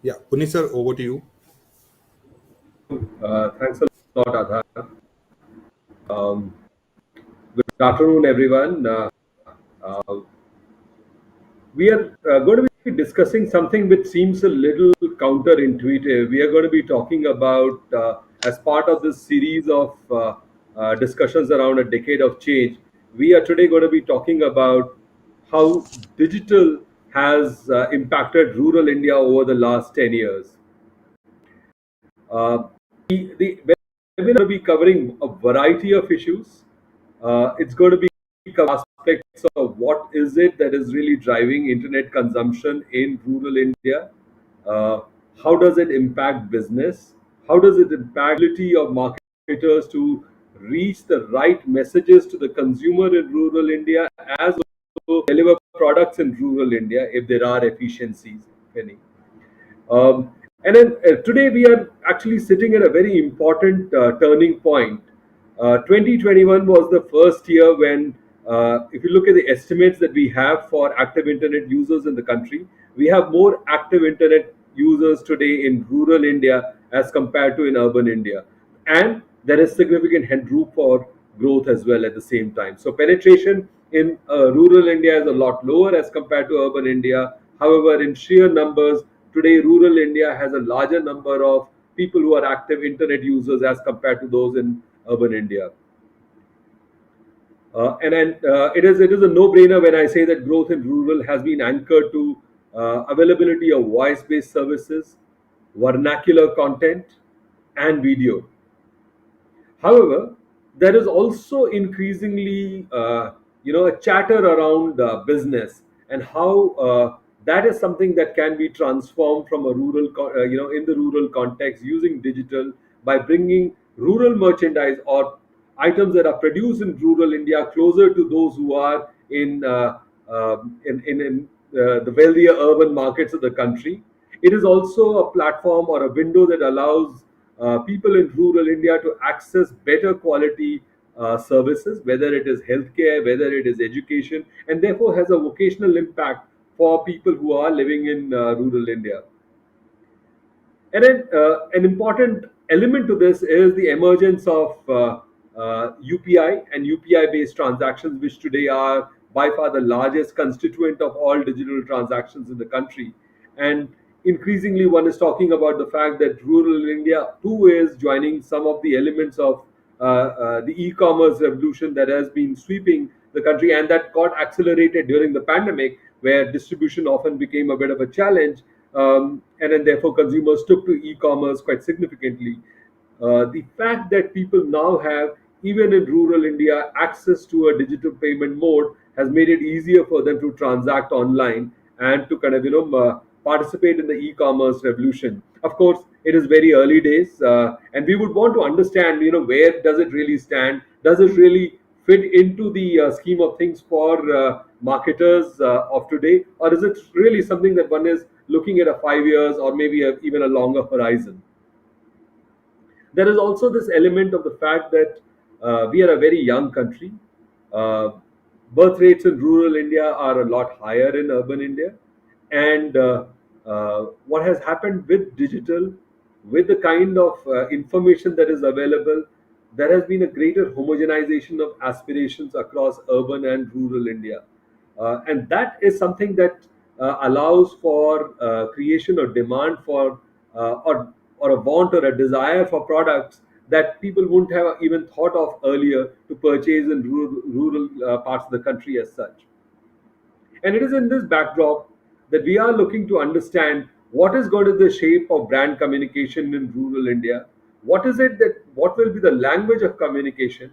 Yeah, Puneet sir, over to you. Thanks a lot, Adhar. Um, Good afternoon, everyone. Uh, we are going to be discussing something which seems a little counterintuitive. We are going to be talking about, as part of this series of discussions around a decade of change, we are today going to be talking about how digital has impacted rural India over the last 10 years. Uh, the webinar will be covering a variety of issues. It's going to be aspects of what is it that is really driving internet consumption in rural India. Uh, how does it impact business? How does it impact the ability of marketers to reach the right messages to the consumer in rural India, as also deliver products in rural India if there are efficiencies, if any. And then today we are actually sitting at a very important turning point. 2021 was the first year when, if you look at the estimates that we have for active internet users in the country, we have more active internet users today in rural India as compared to in urban India. And there is significant headroom for growth as well at the same time. So penetration in rural India is a lot lower as compared to urban India. However, in sheer numbers, today rural India has a larger number of people who are active internet users as compared to those in urban India. And it is a no-brainer when I say that growth in rural has been anchored to availability of voice-based services, vernacular content, and video. However, there is also increasingly, a chatter around business and how that is something that can be transformed from a in the rural context using digital by bringing rural merchandise or items that are produced in rural India closer to those who are in the wealthier urban markets of the country. It is also a platform or a window that allows people in rural India to access better quality services, whether it is healthcare, whether it is education, and therefore has a vocational impact for people who are living in rural India. And then an important element to this is the emergence of UPI and UPI based transactions, which today are by far the largest constituent of all digital transactions in the country. And increasingly, one is talking about the fact that rural India too is joining some of the elements of the e commerce revolution that has been sweeping the country and that got accelerated during the pandemic, where distribution often became a bit of a challenge, and then therefore consumers took to e-commerce quite significantly. The fact that people now have, even in rural India, access to a digital payment mode has made it easier for them to transact online and to kind of participate in the e-commerce revolution. Of course, it is very early days, and we would want to understand, where does it really stand? Does it really fit into the scheme of things for marketers of today, or is it really something that one is looking at a 5 years or maybe even a longer horizon? There is also this element of the fact that we are a very young country. Uh, Birth rates in rural India are a lot higher in urban India. And what has happened with digital, with the kind of information that is available, there has been a greater homogenization of aspirations across urban and rural India. And that is something that allows for creation or demand for or a want or a desire for products that people wouldn't have even thought of earlier to purchase in rural parts of the country as such. And it is in this backdrop that we are looking to understand what is going to be the shape of brand communication in rural India. What will be the language of communication?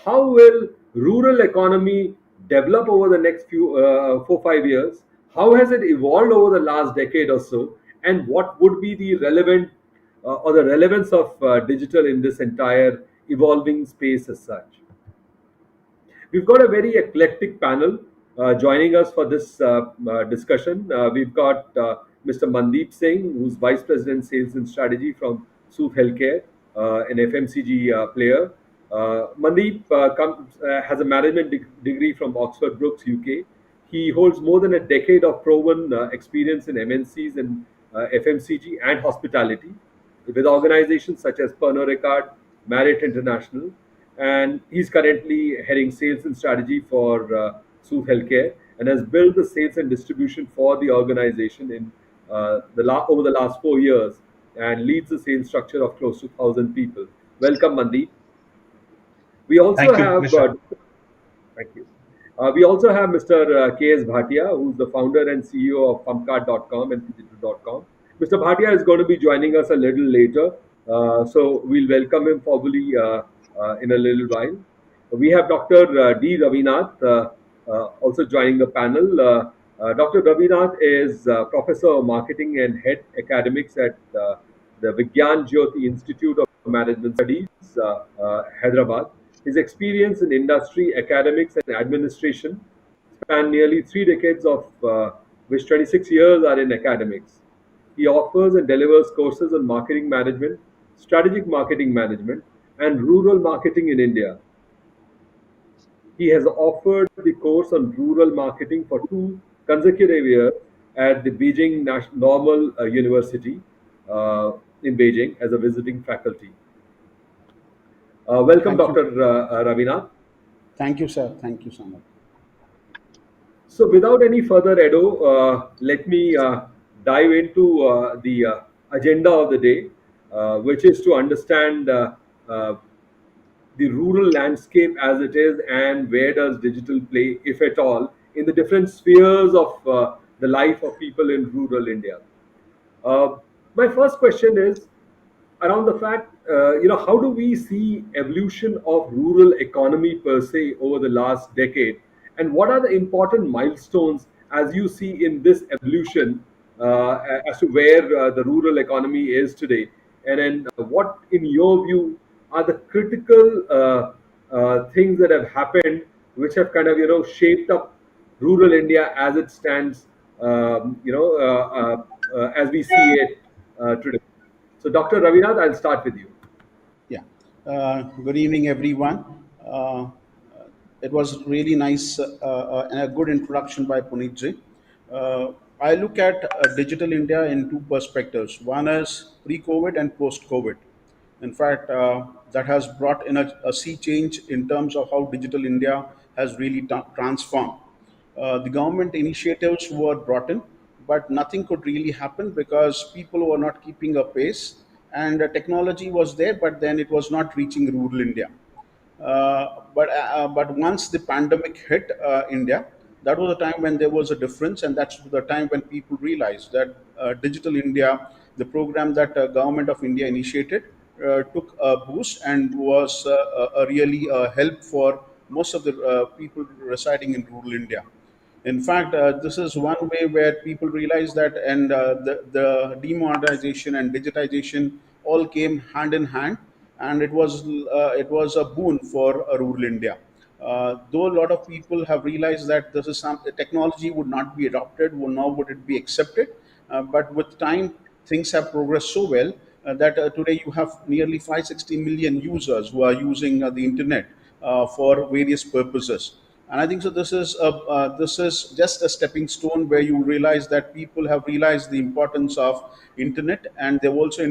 How will rural economy develop over the next few 4 5 years? How has it evolved over the last decade or so? And what would be the relevant or the relevance of digital in this entire evolving space as such? We've got a very eclectic panel joining us for this discussion. We've got Mr. Mandeep Singh, who's Vice President Sales and Strategy from Soothe Healthcare, an FMCG player. Mandeep has a management degree from Oxford Brookes, UK. He holds more than a decade of proven experience in MNCs and FMCG, and hospitality with organizations such as Pernod Ricard, Marriott International, and he's currently heading sales and strategy for Soothe Healthcare and has built the sales and distribution for the organization in over the last 4 years and leads the sales structure of close to 1,000 people. Welcome, Mandeep. We also Thank you, have Mr. Thank you. We also have Mr. K.S. Bhatia, who's the founder and CEO of pumpcart.com and Figgital.com. Mr. Bhatia is going to be joining us a little later, so we'll welcome him probably in a little while. We have Dr. D. Ravinath also joining the panel. Dr. Ravinath is Professor of Marketing and Head Academics at the Vigyan Jyoti Institute of Management Studies, Hyderabad. His experience in industry, academics, and administration span nearly 3 decades, of which 26 years are in academics. He offers and delivers courses on marketing management, strategic marketing management, and rural marketing in India. He has offered the course on rural marketing for 2 consecutive years at the Beijing Normal University in Beijing as a visiting faculty. Welcome, Thank you. Dr. Ravinath. Thank you, sir. Thank you so much. So, without any further ado, let me dive into the agenda of the day, which is to understand uh, the rural landscape as it is and where does digital play, if at all, in the different spheres of the life of people in rural India. Uh, my first question is around the fact, how do we see evolution of rural economy per se over the last decade, and what are the important milestones as you see in this evolution as to where the rural economy is today, and then what, in your view, are the critical things that have happened which have kind of shaped up rural India as it stands, as we see it today. So, Dr. Ravinath, I'll start with you. Yeah. Good evening, everyone. Uh, it was really nice and a good introduction by Puneet ji. I look at digital India in two perspectives. One is pre-COVID and post-COVID. In fact, that has brought in a sea change in terms of how digital India has really transformed. The government initiatives were brought in, but nothing could really happen because people were not keeping a pace, and technology was there, but then it was not reaching rural India. But once the pandemic hit India, that was a time when there was a difference, and that's the time when people realized that Digital India, the program that government of India initiated, took a boost and was a really help for most of the people residing in rural India. In fact, this is one way where people realize that, and the demonetization and digitization all came hand in hand, and it was a boon for rural India. Though a lot of people have realized that this is some technology would not be adopted, nor would it be accepted, but with time things have progressed so well that today you have nearly 560 million users who are using the internet for various purposes. And I think so. This is just a stepping stone where you realize that people have realized the importance of internet, and they've also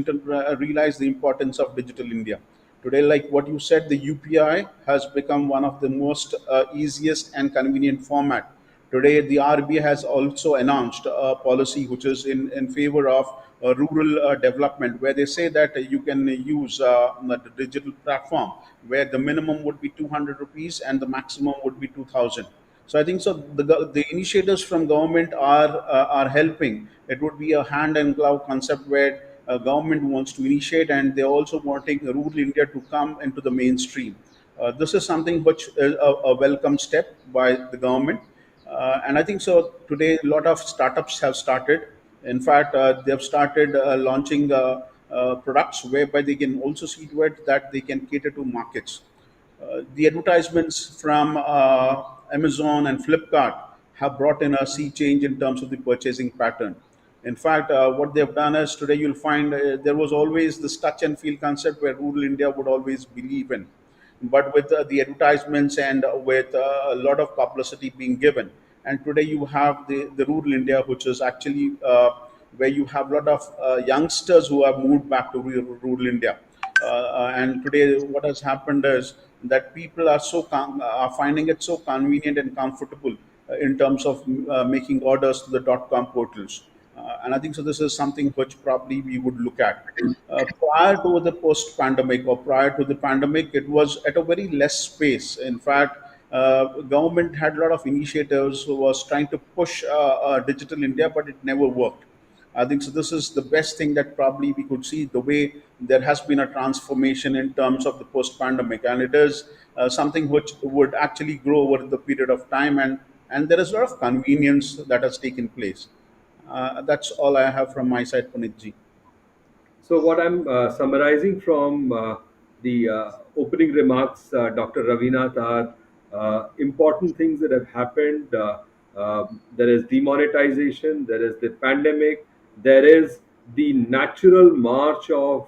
realized the importance of digital India. Today, like what you said, the UPI has become one of the most easiest and convenient format. Today, the RBI has also announced a policy which is in favor of rural development, where they say that you can use the digital platform where the minimum would be 200 rupees and the maximum would be 2000. So I think so. The initiatives from government are helping. It would be a hand and glove concept where government wants to initiate, and they're also wanting rural India to come into the mainstream. This is something which is a welcome step by the government. And I think so. Today, a lot of startups have started. In fact, they have started launching products whereby they can also see to it that they can cater to markets. The advertisements from Amazon and Flipkart have brought in a sea change in terms of the purchasing pattern. In fact, what they have done is today you'll find there was always this touch and feel concept where rural India would always believe in. But with the advertisements and with a lot of publicity being given, and today you have the rural India, which is actually where you have a lot of youngsters who have moved back to rural India. And today, what has happened is that people are are finding it so convenient and comfortable in terms of making orders to the .com portals. And I think so. This is something which probably we would look at. Prior to the post-pandemic or prior to the pandemic, it was at a very less space. In fact, government had a lot of initiatives who was trying to push digital India, but it never worked. I think so. This is the best thing that probably we could see, the way there has been a transformation in terms of the post-pandemic, and it is something which would actually grow over the period of time, and there is a lot of convenience that has taken place. That's all I have from my side, Punitji. So, what I'm summarizing from the opening remarks, Dr. Ravinath, are important things that have happened. There is demonetization, there is the pandemic, there is the natural march of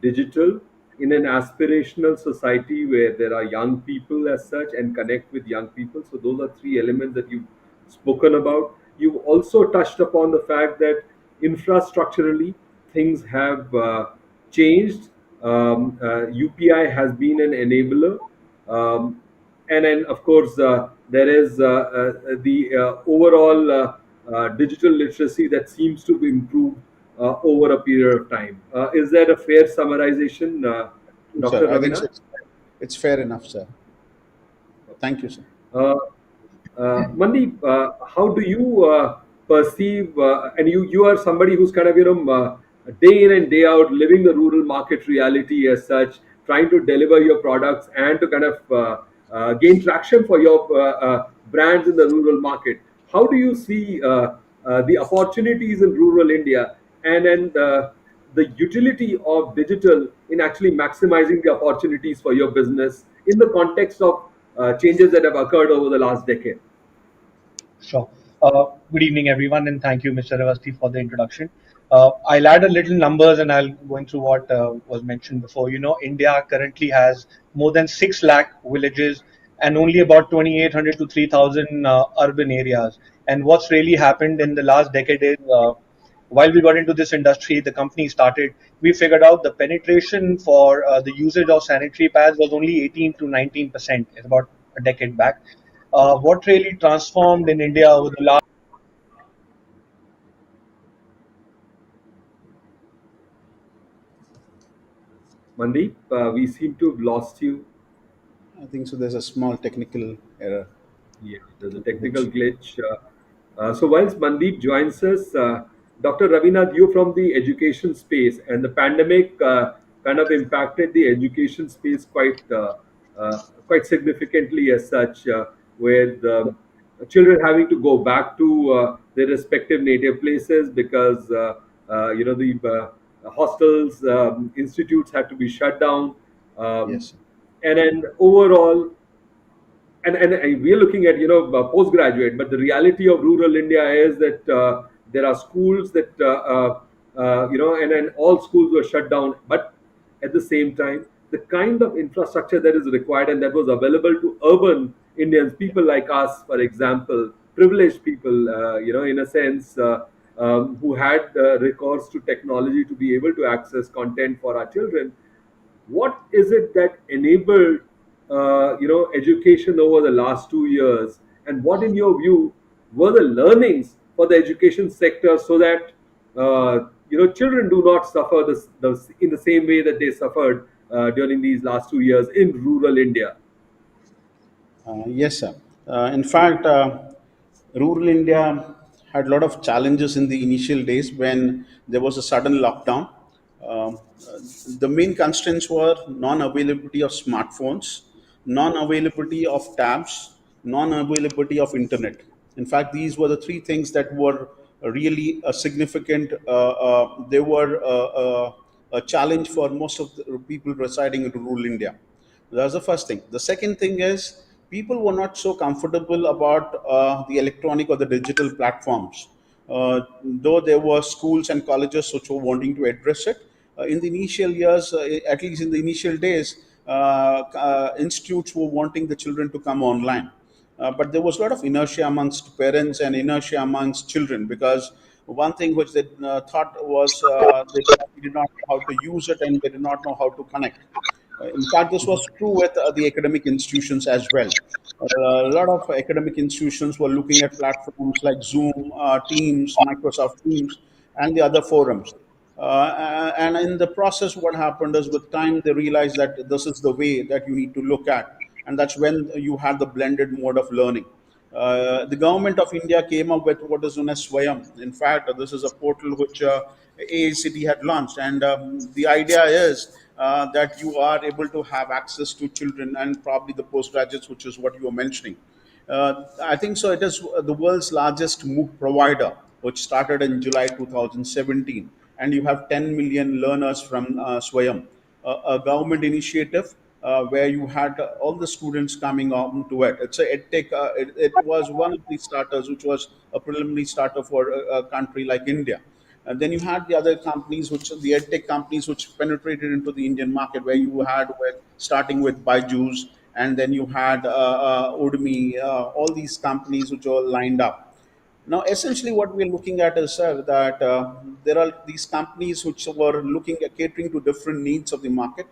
digital in an aspirational society where there are young people as such and connect with young people. So, those are three elements that you've spoken about. You've also touched upon the fact that infrastructurally things have changed. UPI has been an enabler. And then, of course, there is the overall digital literacy that seems to be improved over a period of time. Is that a fair summarization, Sir, Dr. I think so. Ravina? It's fair enough, sir. Thank you, sir. Uh, Mandeep, how do you perceive? And you are somebody who's kind of day in and day out living the rural market reality as such, trying to deliver your products and to kind of gain traction for your brands in the rural market. How do you see the opportunities in rural India and the utility of digital in actually maximizing the opportunities for your business in the context of changes that have occurred over the last decade? Sure. Good evening, everyone, and thank you, Mr. Avasthi, for the introduction. I'll add a little numbers and I'll go into what was mentioned before. India currently has more than 6 lakh villages and only about 2,800 to 3,000 urban areas. And what's really happened in the last decade is while we got into this industry, the company started, we figured out the penetration for the usage of sanitary pads was only 18 to 19%. It's about a decade back. What really transformed in India over the last Mandeep, we seem to have lost you. I think so. There's a small technical error. Yeah, there's a technical Which, glitch. So whilst Mandeep joins us, Dr. Ravinath, you from the education space, and the pandemic kind of impacted the education space quite significantly as such, with children having to go back to their respective native places because the hostels, institutes had to be shut down, um, yes, sir. and then overall and we are looking at postgraduate, but the reality of rural India is that there are schools that and all schools were shut down, but at the same time the kind of infrastructure that is required and that was available to urban Indians, people like us, for example, privileged people, in a sense, who had recourse to technology to be able to access content for our children. What is it that enabled education over the last 2 years, and what in your view were the learnings for the education sector so that children do not suffer in the same way that they suffered during these last 2 years in rural India? Yes, sir. In fact, rural India had a lot of challenges in the initial days when there was a sudden lockdown. Um, uh, the main constraints were non-availability of smartphones, non-availability of tabs, non-availability of internet. In fact, these were the three things that were really significant. They were a challenge for most of the people residing in rural India. That's the first thing. The second thing is people were not so comfortable about the electronic or the digital platforms. Though there were schools and colleges which were wanting to address it, in the initial years, at least in the initial days, institutes were wanting the children to come online. But there was a lot of inertia amongst parents and inertia amongst children because One thing which they thought was they did not know how to use it, and they did not know how to connect. In fact, this was true with the academic institutions as well. A lot of academic institutions were looking at platforms like Zoom, Teams, Microsoft Teams, and the other forums. And in the process, what happened is with time, they realized that this is the way that you need to look at. And that's when you had the blended mode of learning. The government of India came up with what is known as Swayam. In fact, this is a portal which AICT had launched, and the idea is that you are able to have access to children and probably the postgraduates, which is what you were mentioning. I think so. It is the world's largest MOOC provider, which started in July 2017, and you have 10 million learners from Swayam, a government initiative where you had all the students coming on to it. It's a edtech. It was one of the starters, which was a preliminary starter for a country like India. And then you had the other companies, which the edtech companies, which penetrated into the Indian market, where you had with starting with Byju's, and then you had Udemy, all these companies which are lined up. Now, essentially, what we're looking at is that there are these companies which were looking at catering to different needs of the market,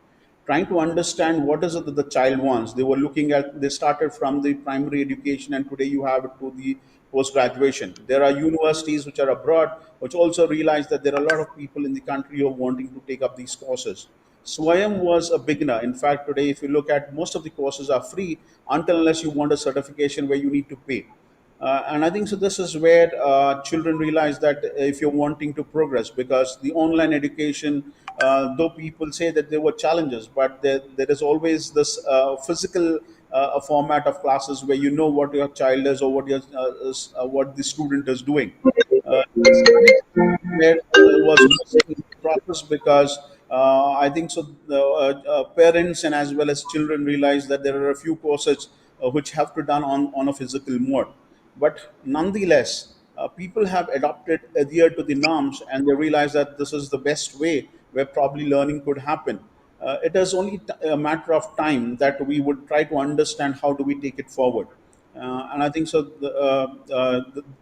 trying to understand what is it that the child wants. They were looking at, they started from the primary education, and today you have it to the post graduation. There are universities which are abroad, which also realize that there are a lot of people in the country who are wanting to take up these courses. Swayam was a beginner. In fact, today, if you look at most of the courses are free until unless you want a certification where you need to pay. And I think so. This is where children realize that if you're wanting to progress, because the online education, though people say that there were challenges, but there is always this physical format of classes where you know what your child is or what the student is doing. Studying where was missing in the process because I think so. The parents and as well as children realize that there are a few courses which have to done on a physical mode, but nonetheless, people have adopted adhered to the norms, and they realize that this is the best way where probably learning could happen. It is only a matter of time that we would try to understand how do we take it forward. And I think so.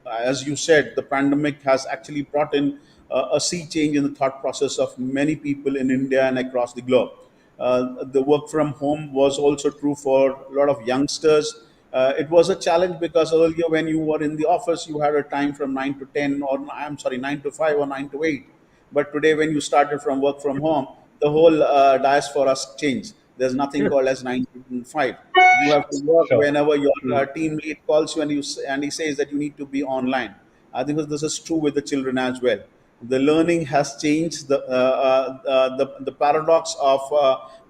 As you said, the pandemic has actually brought in a sea change in the thought process of many people in India and across the globe. The work from home was also true for a lot of youngsters. It was a challenge because earlier, when you were in the office, you had a time from 9 to 10, or I'm sorry, 9 to 5 or 9 to 8. But today, when you started from work from home, the whole diaspora changed. There's nothing called as 9 to 5. You have to work Sure. whenever your Mm. team lead calls you, and and he says that you need to be online. I think this is true with the children as well. The learning has changed. The paradox of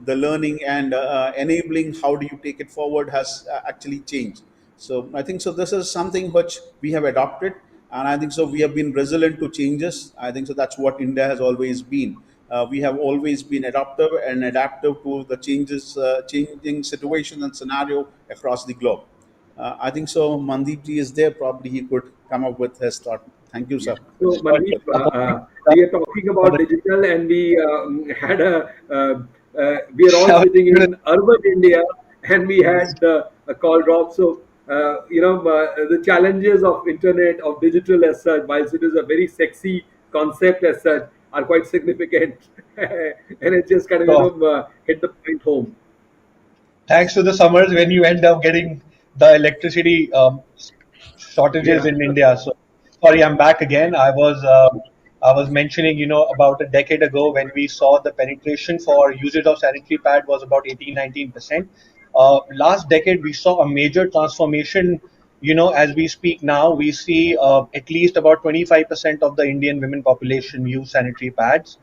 the learning and enabling, how do you take it forward, has actually changed. So I think so. This is something which we have adopted, and I think so. We have been resilient to changes. I think so. That's what India has always been. We have always been adaptive and adaptive to the changes, changing situation and scenario across the globe. I think so. Mandeep ji is there. Probably he could come up with his thought. Thank you, Yeah. sir. So, Mandeep, we are talking about digital, and we had we are all sitting in urban India, and we had a call drop. So, the challenges of internet, of digital as such, whilst it is a very sexy concept as such, are quite significant, and it just kind of Sure. hit the point home. Thanks to the summers when you end up getting the electricity shortages Yeah. in India. So sorry, I'm back again. I was mentioning, about a decade ago when we saw the penetration for usage of sanitary pad was about 18-19%. Last decade we saw a major transformation. As we speak now, we see at least about 25% of the Indian women population use sanitary pads,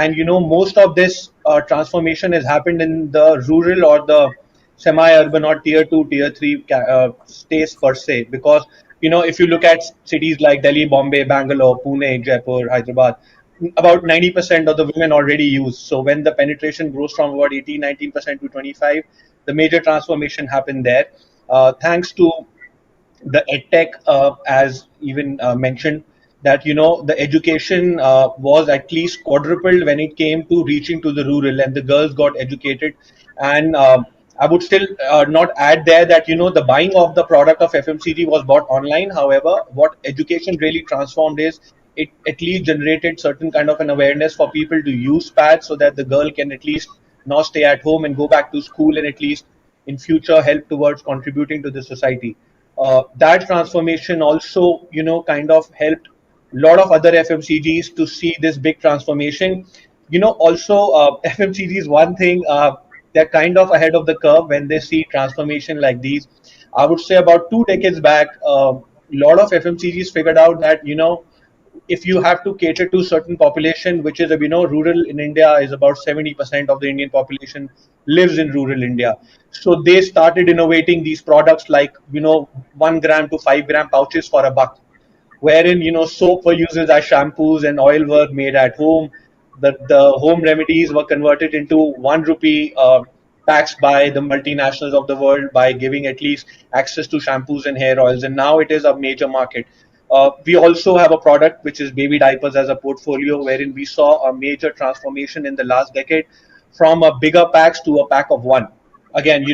and most of this transformation has happened in the rural or the semi-urban or tier 2 tier 3 states per se, because if you look at cities like Delhi, Bombay, Bangalore, Pune, Jaipur, Hyderabad, about 90% of the women already use. So when the penetration grows from about 18-19% to 25, the major transformation happened there, thanks to the edtech, as even mentioned, that the education was at least quadrupled when it came to reaching to the rural, and the girls got educated. And I would still not add there that the buying of the product of FMCG was bought online. However, what education really transformed is it at least generated certain kind of an awareness for people to use pads so that the girl can at least now stay at home and go back to school and at least in future help towards contributing to the society. That transformation also, kind of helped a lot of other FMCGs to see this big transformation. Also, FMCG is one thing, they're kind of ahead of the curve when they see transformation like these. I would say about 2 decades back, a lot of FMCGs figured out that, if you have to cater to certain population, which is, rural in India is about 70% of the Indian population lives in rural India. So they started innovating these products like, 1 gram to 5 gram pouches for a buck, wherein soap were used as shampoos and oil were made at home. The home remedies were converted into 1 rupee packs by the multinationals of the world by giving at least access to shampoos and hair oils, and now it is a major market. We also have a product which is baby diapers as a portfolio, wherein we saw a major transformation in the last decade from a bigger packs to a pack of one. Again,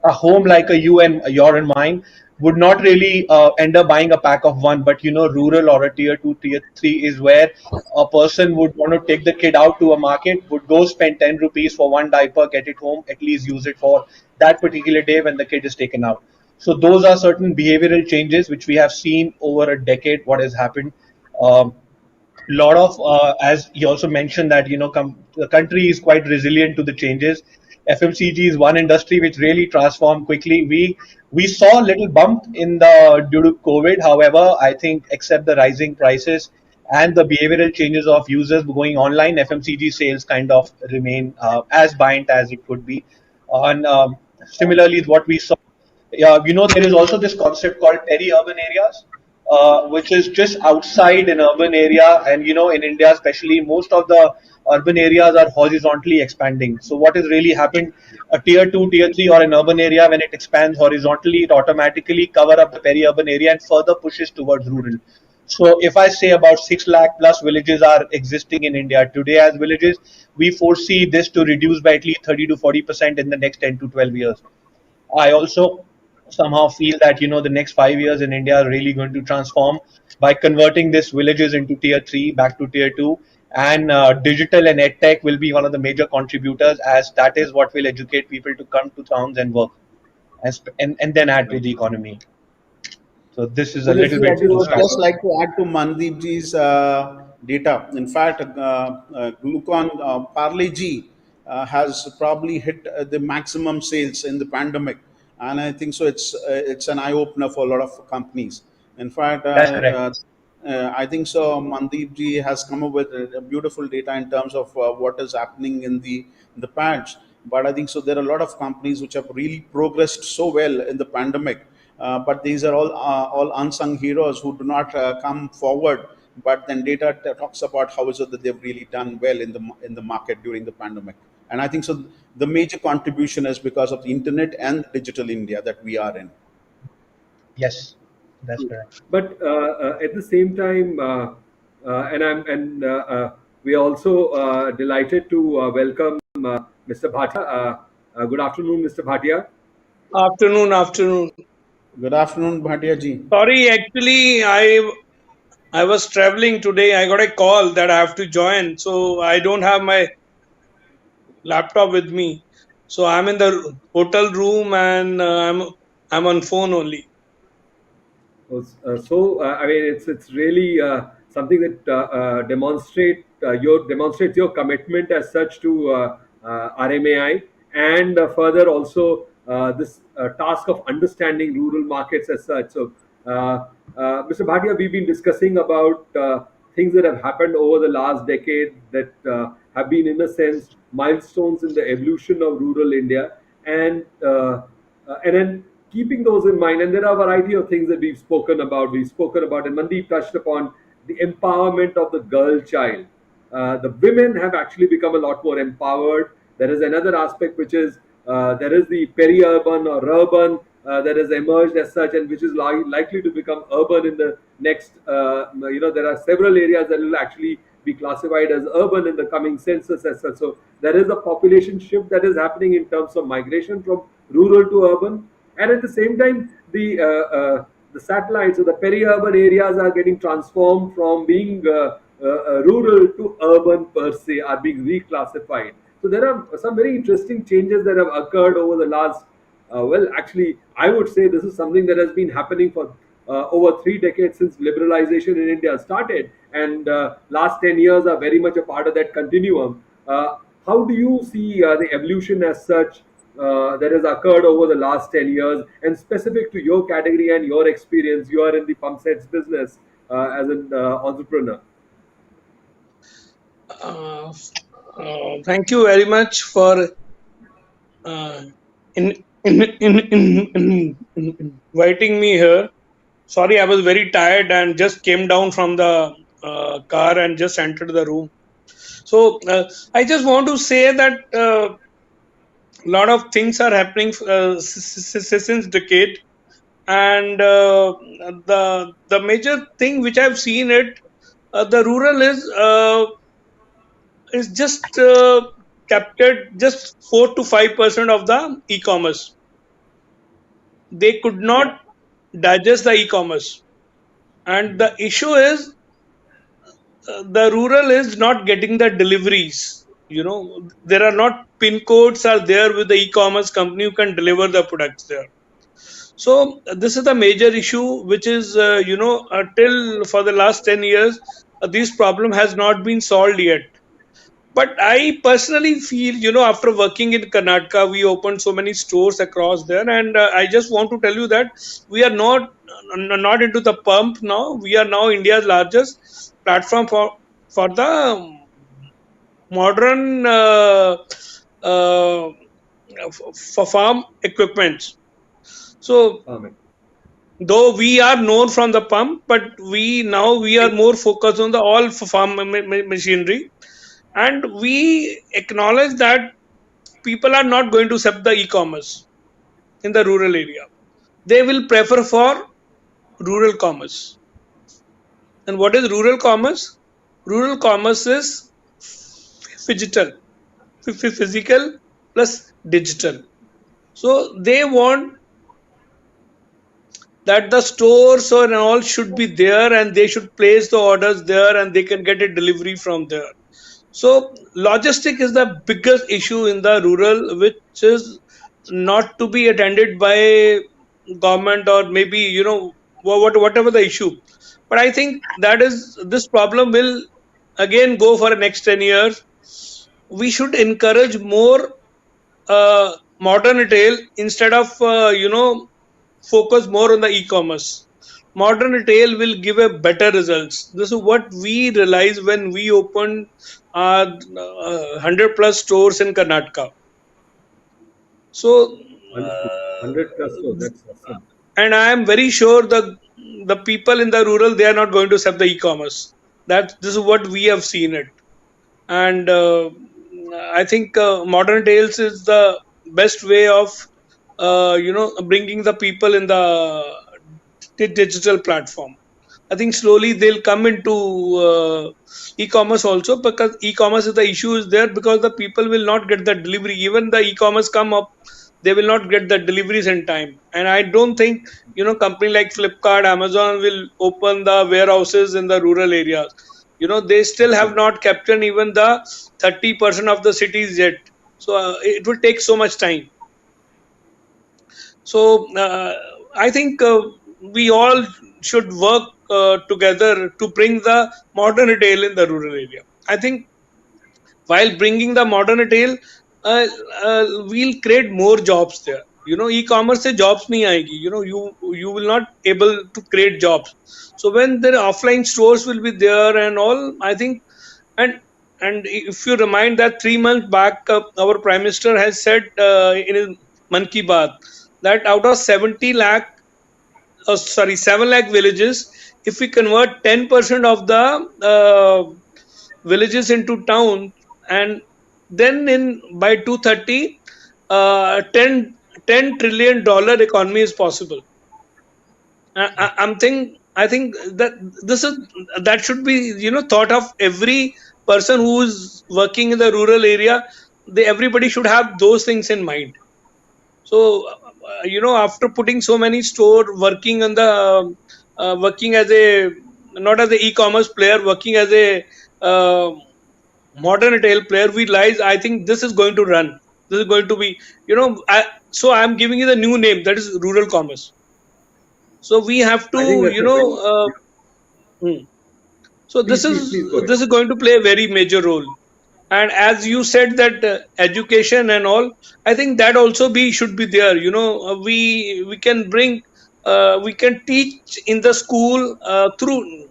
a home like a you and your and mine would not really end up buying a pack of one, but rural or a tier two, tier three is where a person would want to take the kid out to a market, would go spend 10 rupees for one diaper, get it home, at least use it for that particular day when the kid is taken out. So those are certain behavioral changes which we have seen over a decade what has happened. Um, Lot of as he also mentioned that the country is quite resilient to the changes. FMCG is one industry which really transformed quickly. We saw a little bump in the due to COVID. However, I think except the rising prices and the behavioral changes of users going online, FMCG sales kind of remain as buoyant as it could be. And similarly, what we saw, yeah, there is also this concept called peri-urban areas, which is just outside an urban area. And, in India, especially, most of the urban areas are horizontally expanding. So what has really happened, a tier two, tier three, or an urban area, when it expands horizontally, it automatically cover up the peri-urban area and further pushes towards rural. So if I say about 6 lakh plus villages are existing in India today as villages, we foresee this to reduce by at least 30 to 40% in the next 10 to 12 years. I also somehow feel that the next 5 years in India are really going to transform by converting these villages into tier three back to tier two, and digital and ed tech will be one of the major contributors as that is what will educate people to come to towns and work and then add to Right. the economy. So this is a Well, little See, I bit this just to is would start just with. like to add to Mandeepji's data. In fact, Glucon Parle G has probably hit the maximum sales in the pandemic, and I think so. It's an eye opener for a lot of companies. In fact, That's correct. I think so. Mandeep ji has come up with a beautiful data in terms of what is happening in the patch. But I think so. There are a lot of companies which have really progressed so well in the pandemic. But these are all unsung heroes who do not come forward. But then data talks about how is it that they've really done well in the market during the pandemic. And I think so. The major contribution is because of the internet and digital India that we are in. Yes, that's correct. But at the same time, we are also delighted to welcome Mr. Bhatia. Good afternoon, Mr. Bhatia. Afternoon, afternoon. Good afternoon, Bhatia ji. Sorry, actually, I was traveling today. I got a call that I have to join, so I don't have my laptop with me. So I'm in the hotel room and I'm on phone only. I mean, it's really something that demonstrates your commitment as such to RMAI, and further also this task of understanding rural markets as such. So, Mr. Bhatia, we've been discussing about things that have happened over the last decade that have been, in a sense, milestones in the evolution of rural India, and then keeping those in mind, and there are a variety of things that we've spoken about, and Mandeep touched upon the empowerment of the girl child. The women have actually become a lot more empowered. There is another aspect which is there is the peri-urban or urban that has emerged as such, and which is likely to become urban in the next. There are several areas that will actually be classified as urban in the coming census as such. So there is a population shift that is happening in terms of migration from rural to urban, and at the same time, the satellites or the peri-urban areas are getting transformed from being rural to urban per se, are being reclassified. So there are some very interesting changes that have occurred over the last, well, actually, I would say this is something that has been happening for over 3 decades since liberalization in India started, and last 10 years are very much a part of that continuum. How do you see the evolution as such that has occurred over the last 10 years, and specific to your category and your experience? You are in the pump sets business as an entrepreneur. Uh, Thank you very much for uh, inviting me here. Sorry, I was very tired and just came down from the car and just entered the room. So I just want to say that a lot of things are happening since decade, and the major thing which I've seen it, the rural is just captured just 4 to 5% of the e-commerce. They could Yeah. not digest the e-commerce, and the issue is the rural is not getting the deliveries. There are not pin codes are there with the e-commerce company who can deliver the products there. So this is the major issue, which is till for the last 10 years, this problem has not been solved yet. But I personally feel, after working in Karnataka, we opened so many stores across there, and I just want to tell you that we are not into the pump now. We are now India's largest platform for the modern uh, for farm equipments. So Amen. though we are known from the pump, but we are more focused on the all farm machinery, and we acknowledge that people are not going to accept the e-commerce in the rural area. They will prefer for rural commerce. And what is rural commerce? Rural commerce is phygital, physical plus digital. So they want that the stores or all should be there, and they should place the orders there, and they can get a delivery from there. So logistic is the biggest issue in the rural, which is not to be attended by government, or maybe whatever the issue. But I think that is this problem will again go for the next 10 years. We should encourage more modern retail instead of focus more on the e-commerce. Modern retail will give a better results. This is what we realized when we opened our 100 plus stores in Karnataka. So, Understood. 100 plus, so that's awesome. and I am very sure the people in the rural, they are not going to accept the e-commerce. That this is what we have seen it, and I think modern tales is the best way of bringing the people in the digital platform. I think slowly they'll come into e-commerce also, because e-commerce is the issue is there, because the people will not get the delivery. Even the e-commerce come up, they will not get the deliveries in time. And I don't think company like Flipkart, Amazon will open the warehouses in the rural areas. They still have Okay. not captured even the 30% of the cities yet. So it will take so much time. So I think we all should work together to bring the modern retail in the rural area. I think while bringing the modern retail, we'll create more jobs there. E-commerce se jobs nahi aayegi. You will not able to create jobs. So when the offline stores will be there and all, I think, and if you remind that 3 months back, our Prime Minister has said in his Man Ki Baat that out of 70 lakh, 7 lakh villages, if we convert 10% of the villages into towns, and then in by 2030, 10 trillion dollar economy is possible. I think that this is that should be thought of every person who is working in the rural area. Everybody should have those things in mind. So after putting so many store, working on the working as a, not as a e-commerce player, working as a uh, modern retail player, we realize I think this is going to run. This is going to be, so I'm giving you the new name, that is rural commerce. So we have I think to, that's a very hmm. So please, please, please go ahead. this is going to play a very major role. And as you said that education and all, I think that also be should be there. We can bring, we can teach in the school through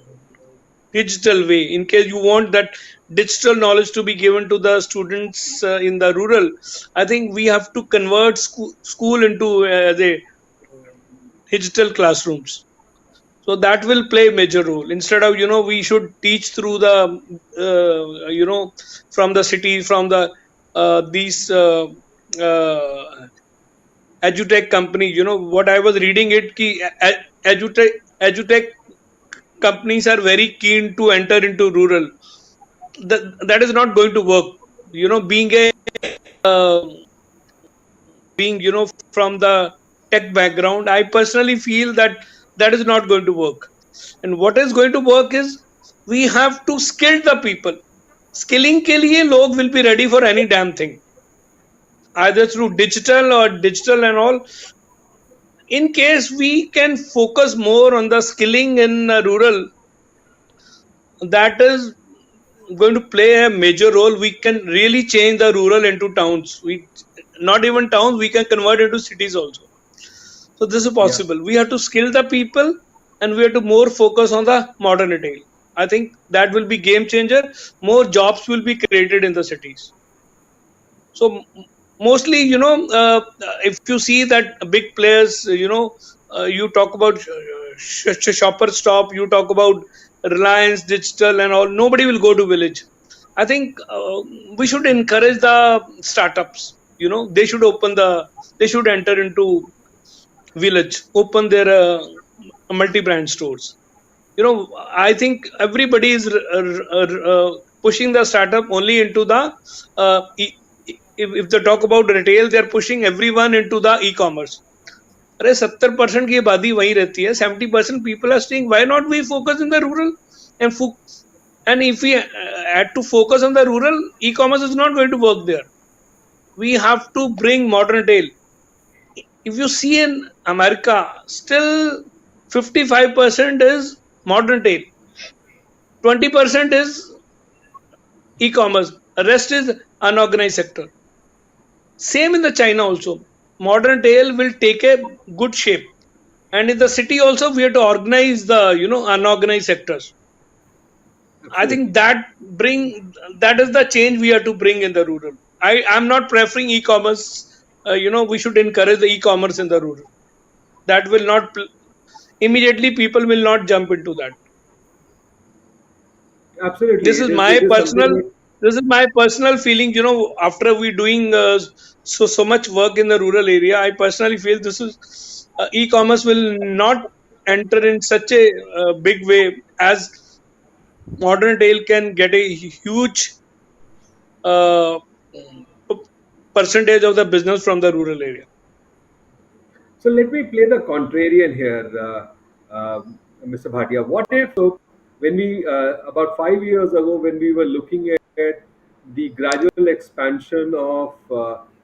digital way. In case you want that digital knowledge to be given to the students in the rural, I think we have to convert school into the digital classrooms. So that will play a major role. Instead of, we should teach through the from the city, from the these uh, edutech companies. What I was reading it ki edutech companies are very keen to enter into rural. That is not going to work. Being a uh, being, from the tech background, I personally feel that that is not going to work. And what is going to work is we have to skill the people. Skilling के लिए लोग will be ready for any damn thing, either through digital or digital and all. In case we can focus more on the skilling in rural, that is going to play a major role. We can really change the rural into towns. We not even towns, we can convert into cities also. So this is Yeah, possible. We have to skill the people, and we have to more focus on the modern retail. I think that will be game changer. More jobs will be created in the cities. So mostly, if you see that big players, you talk about Shopper Stop, you talk about Reliance Digital and all. Nobody will go to village. I think we should encourage the startups. They should enter into village, open their multi-brand stores. I think everybody is pushing the startup only into the if they talk about retail, they are pushing everyone into the e-commerce. अरे 70% की आबादी वहीं रहती है, 70% people are saying why not we focus in the rural, and and if we had to focus on the rural, e-commerce is not going to work there. We have to bring modern retail. If you see in America, still 55% is modern retail, 20% is e-commerce, the rest is unorganized sector. Same in the China also. Modern retail will take a good shape. And in the city also, we have to organize the unorganized sectors. I think absolutely. that is the change we have to bring in the rural. I'm not preferring e-commerce. We should encourage the e-commerce in the rural. That will not immediately people will not jump into that. Absolutely. This is It my is something personal like, this is my personal feeling. After we doing so much work in the rural area, I personally feel this is e-commerce will not enter in such a big way as modern retail can get a huge uh, percentage of the business from the rural area. so let me play the contrarian here, Mr. Bhatia. What if, so when we, about 5 years ago, when we were looking at the gradual expansion of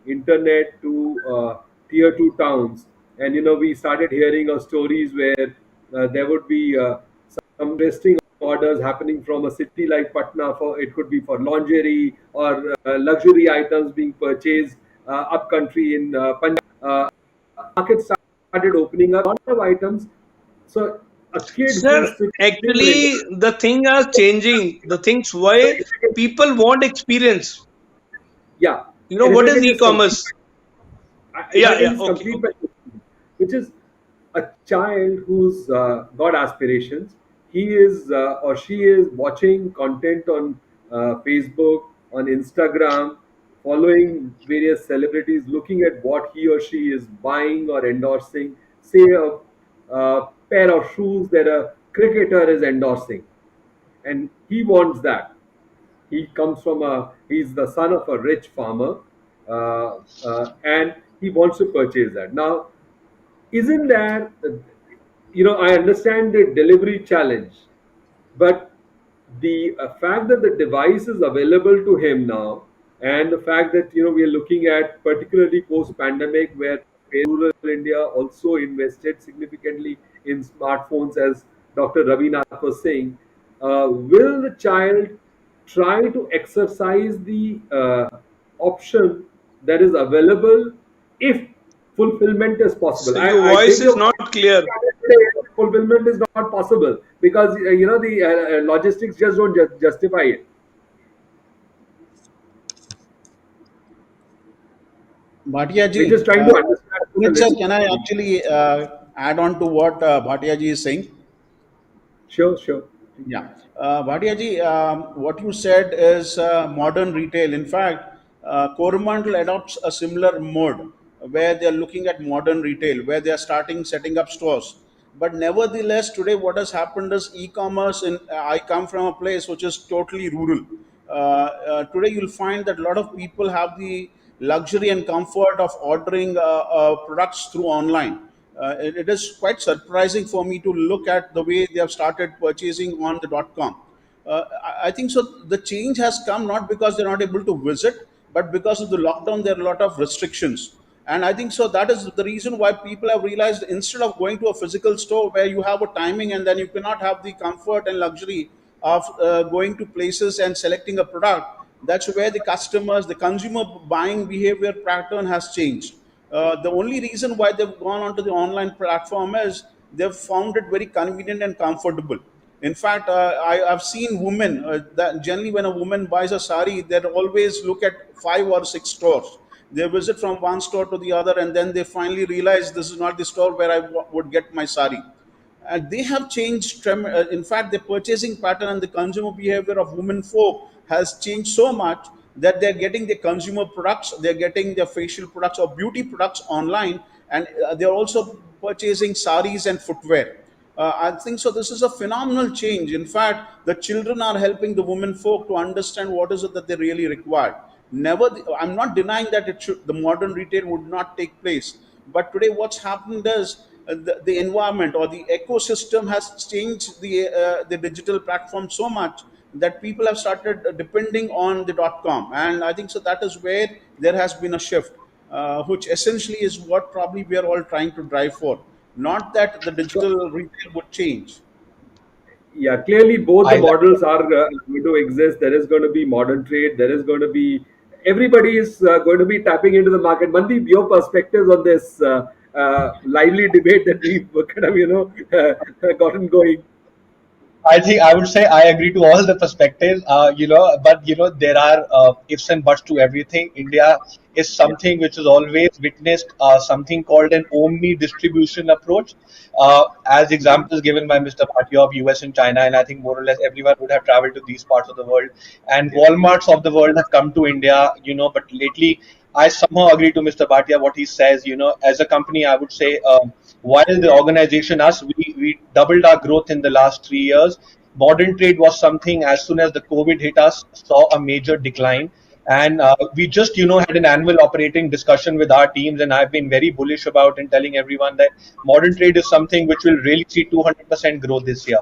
internet to tier two towns, and we started hearing of stories where there would be some interesting orders happening from a city like Patna, for it could be for lingerie or luxury items being purchased up country in Punjab. Market started opening up a lot of items. So a kid Sir, who's sitting in actually, the thing are changing. The things so why if I can, people want experience. yeah, and if What I is can just complete, e-commerce? if I Yeah, can yeah, just okay, complete my okay. question, which is a child who's got aspirations, he is or she is watching content on Facebook, on Instagram, following various celebrities, looking at what he or she is buying or endorsing, say a pair of shoes that a cricketer is endorsing, and he wants that. He's the son of a rich farmer, and he wants to purchase that. Now, isn't there, I understand the delivery challenge, but the fact that the device is available to him now, and the fact that we are looking at, particularly post pandemic, where rural India also invested significantly in smartphones, as Dr. Ravinath was saying, will the child try to exercise the option that is available if fulfillment is possible? So I, your I voice take is your not point. clear. Fulfillment is not possible because the logistics just don't justify it. Bhatia We're ji, just trying to understand this a Puneet sir, little. can I actually add on to what Bhatia ji is saying? Sure, sure. Yeah. Bhatia ji, what you said is modern retail. In fact, Coromandel adopts a similar mode where they are looking at modern retail, where they are starting setting up stores. But nevertheless, today what has happened is e-commerce. I come from a place which is totally rural. Today you'll find that a lot of people have the luxury and comfort of ordering products through online. It is quite surprising for me to look at the way they have started purchasing on the .com. I think so. The change has come not because they're not able to visit, but because of the lockdown, there are a lot of restrictions. And I think so that is the reason why people have realized, instead of going to a physical store where you have a timing and then you cannot have the comfort and luxury of going to places and selecting a product, that's where the customers, the consumer buying behavior pattern has changed. The only reason why they've gone onto the online platform is they've found it very convenient and comfortable. In fact, I've seen women that generally when a woman buys a sari, they always look at 5 or 6 stores. They visit from one store to the other, and then they finally realize this is not the store where I would get my sari. And they have changed. In fact, the purchasing pattern and the consumer behavior of women folk has changed so much that they're getting their consumer products, they're getting their facial products or beauty products online, and they're also purchasing saris and footwear. I think so. This is a phenomenal change. In fact, the children are helping the women folk to understand what is it that they really require. Never, I'm not denying that it should, the modern retail would not take place. But today, what's happened is the environment or the ecosystem has changed the digital platform so much that people have started depending on the .com, and I think so that is where there has been a shift, which essentially is what probably we are all trying to drive for. Not that the So, digital retail would change. yeah, clearly both the I models are going to exist. There is going to be modern trade. There is going to be, everybody is going to be tapping into the market. Mandeep, your perspectives on this lively debate that we've kind of gotten going. I think I would say I agree to all the perspectives, but there are ifs and buts to everything. India is Yeah. something which has always witnessed something called an omni distribution approach, as examples given by Mr. Bhatia of US and China, and I think more or less everyone would have traveled to these parts of the world, and Yeah. Walmarts of the world have come to India, but lately I somehow agree to Mr. Bhatia what he says. As a company, I would say, while the organization, us, we doubled our growth in the last 3 years. Modern trade was something, as soon as the COVID hit us, saw a major decline. And we just, had an annual operating discussion with our teams, and I've been very bullish about and telling everyone that modern trade is something which will really see 200% growth this year.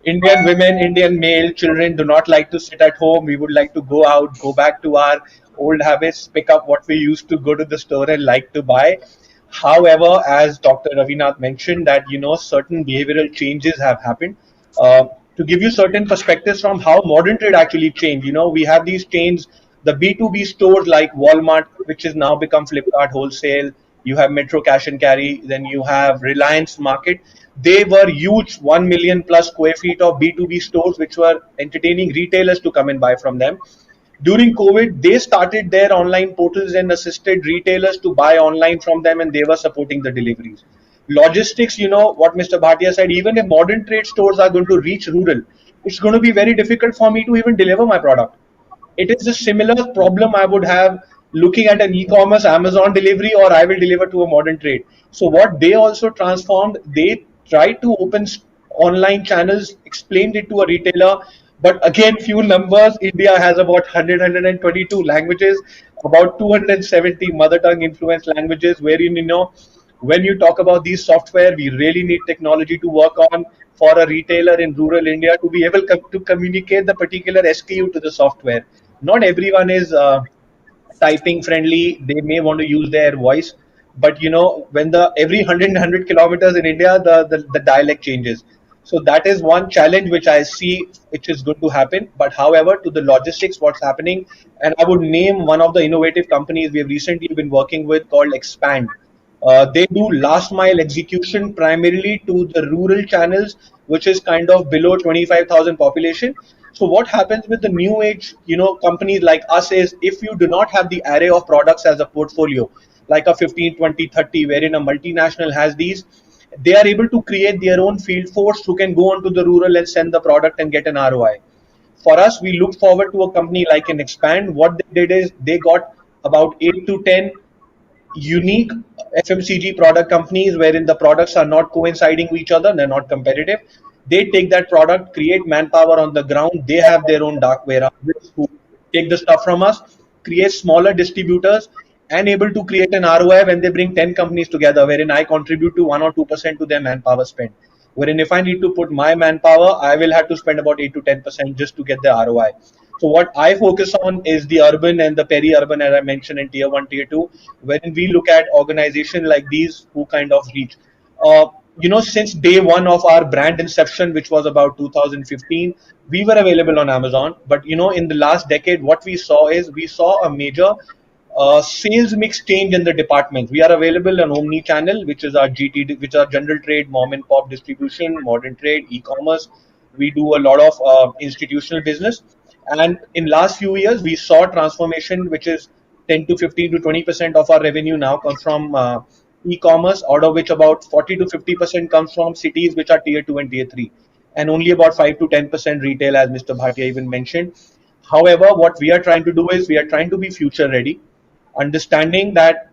Indian women, Indian male children do not like to sit at home. We would like to go out, go back to our old habits, pick up what we used to go to the store and like to buy. However, as Dr. Ravinath mentioned, that certain behavioral changes have happened. Uh, to give you certain perspectives from how modern trade actually changed, we have these chains, the B2B stores like Walmart, which has now become Flipkart Wholesale. You have Metro Cash and Carry, then you have Reliance Market. They were huge 1 million plus square feet of B2B stores, which were entertaining retailers to come and buy from them. During COVID, they started their online portals and assisted retailers to buy online from them, and they were supporting the deliveries. Logistics, what Mr. Bhatia said, even if modern trade stores are going to reach rural, it's going to be very difficult for me to even deliver my product. It is a similar problem I would have looking at an e-commerce Amazon delivery, or I will deliver to a modern trade. So what they also transformed, they tried to open online channels, explained it to a retailer. But again, few numbers. India has about 100, languages. about 270 mother tongue influenced languages, wherein, when you talk about these software, we really need technology to work on for a retailer in rural India to be able to communicate the particular SKU to the software. Not everyone is typing friendly. They may want to use their voice, but when the every 100 kilometers in India, the dialect changes. So that is one challenge which I see, which is going to happen. But however, to the logistics, what's happening, and I would name one of the innovative companies we have recently been working with called Expand. They do last mile execution primarily to the rural channels, which is kind of below 25,000 population. So what happens with the new age, companies like us is, if you do not have the array of products as a portfolio, like a 15, 20, 30, wherein a multinational has these, they are able to create their own field force who can go onto the rural and send the product and get an ROI. For us, we look forward to a company like an Expand. What they did is they got about 8 to 10 unique FMCG product companies wherein the products are not coinciding with each other, they're not competitive. They take that product, create manpower on the ground. They have their own dark warehouses who take the stuff from us, create smaller distributors, and able to create an ROI when they bring 10 companies together, wherein I contribute to 1 or 2% to their manpower spend. Wherein if I need to put my manpower, I will have to spend about 8 to 10% just to get the ROI. So what I focus on is the urban and the peri-urban, as I mentioned, in tier one, tier two, wherein we look at organizations like these who kind of reach. Uh, since day one of our brand inception, which was about 2015, we were available on Amazon. But in the last decade, what we saw a major sales mix change in the departments. We are available on Omni Channel, which is our GT, which are general trade, mom and pop distribution, modern trade, e-commerce. We do a lot of institutional business, and in last few years, we saw transformation, which is 10 to 15 to 20% of our revenue now comes from e-commerce, out of which about 40 to 50% comes from cities which are tier two and tier three, and only about 5 to 10% retail, as Mr. Bhatia even mentioned. However, what we are trying to do is we are trying to be future ready, understanding that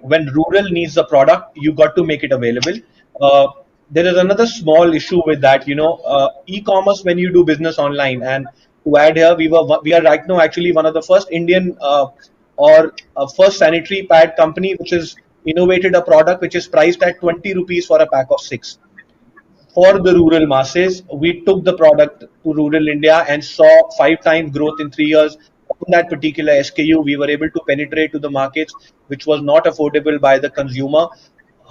when rural needs a product, you got to make it available. Uh, there is another small issue with that, e-commerce when you do business online. And to add here, we are right now actually one of the first Indian or first sanitary pad company which has innovated a product which is priced at 20 rupees for a pack of six for the rural masses. We took the product to rural India and saw 5 times growth in 3 years on that particular SKU. We were able to penetrate to the markets which was not affordable by the consumer.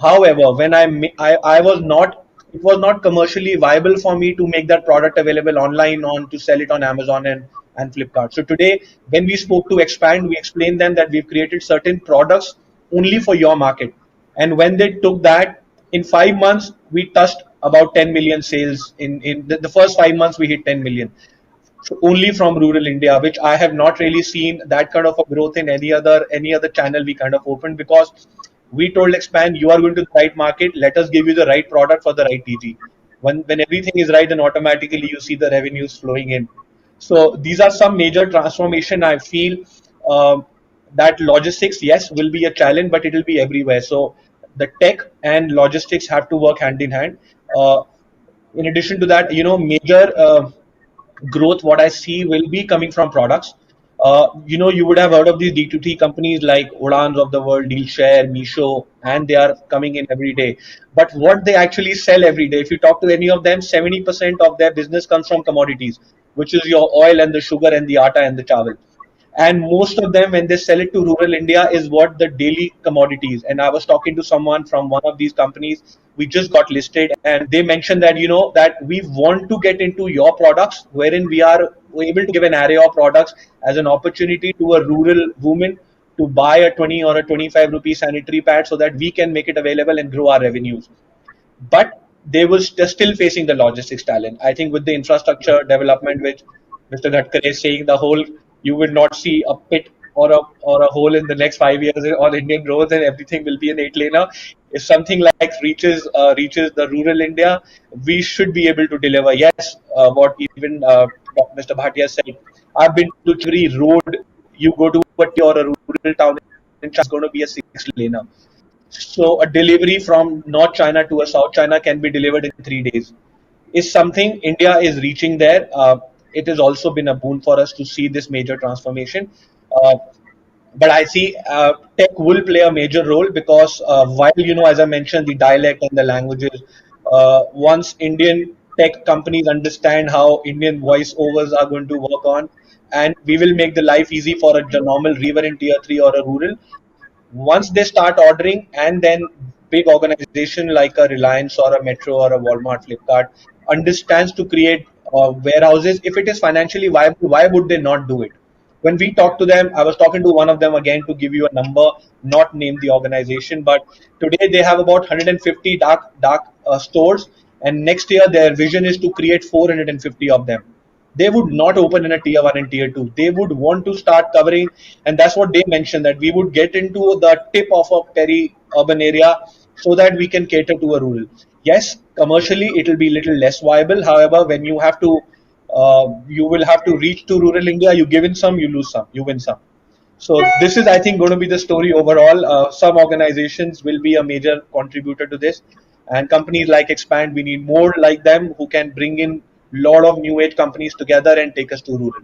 However, when I was not, it was not commercially viable for me to make that product available online on to sell it on Amazon and Flipkart. So today, when we spoke to Expand, we explained them that we've created certain products only for your market. And when they took that, in 5 months, we touched about 10 million sales. In the first 5 months, we hit 10 million. So only from rural India, which I have not really seen that kind of a growth in any other channel we kind of opened, because we told Expand, you are going to the right market. Let us give you the right product for the right TG. When everything is right, then automatically you see the revenues flowing in. So these are some major transformation I feel. um, that logistics, yes, will be a challenge, but it will be everywhere. So the tech and logistics have to work hand in hand. Uh, in addition to that, major growth what I see will be coming from products. You would have heard of these D2T companies like Udans of the world, Dealshare, Misho, and they are coming in every day. But what they actually sell every day, if you talk to any of them, 70% of their business comes from commodities, which is your oil and the sugar and the atta and the chawal. And most of them, when they sell it to rural India, is what the daily commodities. And I was talking to someone from one of these companies, we just got listed, and they mentioned that that we want to get into your products, wherein we are able to give an array of products as an opportunity to a rural woman to buy a 20 or a 25 rupee sanitary pad, so that we can make it available and grow our revenues. But they will still facing the logistics challenge. I think with the infrastructure development, which Mr. Gadkari is saying, the whole, you will not see a pit or a hole in the next 5 years on Indian roads, and everything will be an 8 laner. If something like reaches the rural India, we should be able to deliver. Yes, what even Mr. Bhatia said. I've been to every road you go to a T or a rural town in China is going to be a 6 laner. So a delivery from North China to a South China can be delivered in 3 days. Is something India is reaching there. It has also been a boon for us to see this major transformation. Uh, But I see tech will play a major role because while as I mentioned, the dialect and the languages, once Indian tech companies understand how Indian voiceovers are going to work on, and we will make the life easy for a normal river in tier three or a rural. Once they start ordering, and then big organization like a Reliance or a Metro or a Walmart, Flipkart understands to create warehouses. If it is financially viable, why would they not do it? When we talk to them, I was talking to one of them again to give you a number, not name the organization, but today they have about 150 dark stores, and next year their vision is to create 450 of them. They would not open in a tier one and tier two. They would want to start covering, and that's what they mentioned, that we would get into the tip of a peri-urban area so that we can cater to a rural. Yes, commercially it will be little less viable. However, when you will have to reach to rural India. You give in some, you lose some, you win some. So this is, I think, going to be the story overall. Some organizations will be a major contributor to this, and companies like Expand, we need more like them who can bring in lot of new age companies together and take us to rural.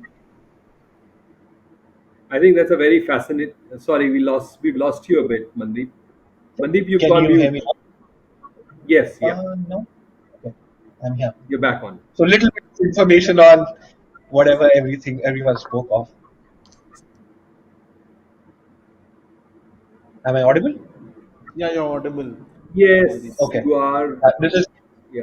I think that's a very fascinating. Sorry, we've lost you a bit, Mandeep. Mandeep, you've Can gone you hear mute. me Yes, now? yeah, No. Okay, I'm here. you're back on. So little bit of information on whatever everything everyone spoke of. Am I audible? Yeah, you're audible, Mandeep. Yes, Okay. you are. This is Yeah.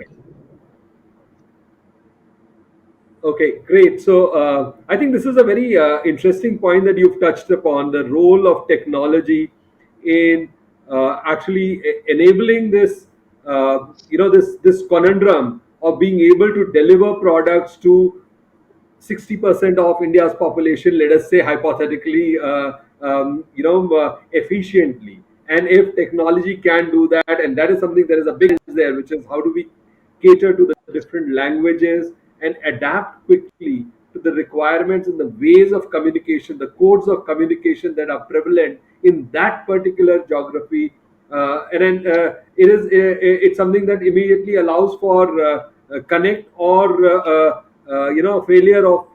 Okay, great. So I think this is a very interesting point that you've touched upon, the role of technology in actually enabling this, this conundrum of being able to deliver products to 60% of India's population, let us say hypothetically, efficiently. And if technology can do that, and that is something, there is a big challenge there, which is how do we cater to the different languages and adapt quickly to the requirements and the ways of communication, the codes of communication that are prevalent in that particular geography. And then it's something that immediately allows for connect or failure of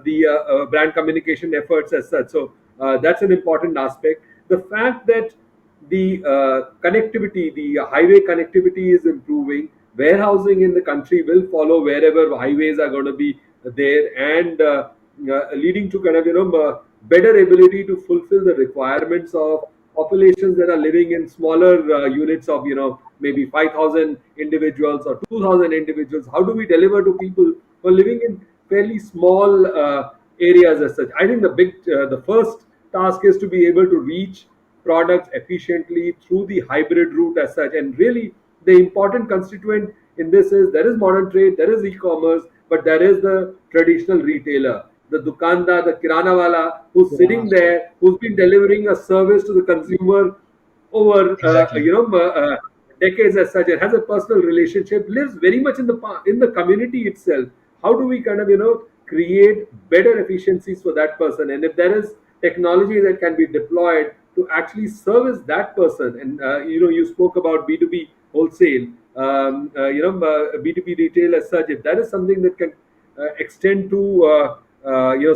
the brand communication efforts as such. So that's an important aspect. The fact that the connectivity, the highway connectivity is improving. Warehousing in the country will follow wherever highways are going to be there, and leading to kind of better ability to fulfill the requirements of populations that are living in smaller units of maybe 5,000 individuals or 2,000 individuals. How do we deliver to people who are living in fairly small areas as such? I think the first task is to be able to reach products efficiently through the hybrid route as such. And really, the important constituent in this is there is modern trade, there is e-commerce, but there is the traditional retailer, the dukandar, the kirana wala, who's Kirana sitting store. there, who's been delivering a service to the consumer over Exactly. decades as such, and has a personal relationship, lives very much in the community itself. How do we kind of create better efficiencies for that person? And if there is technology that can be deployed to actually service that person, and you spoke about B2B wholesale, B2B retail as such, if that is something that can extend to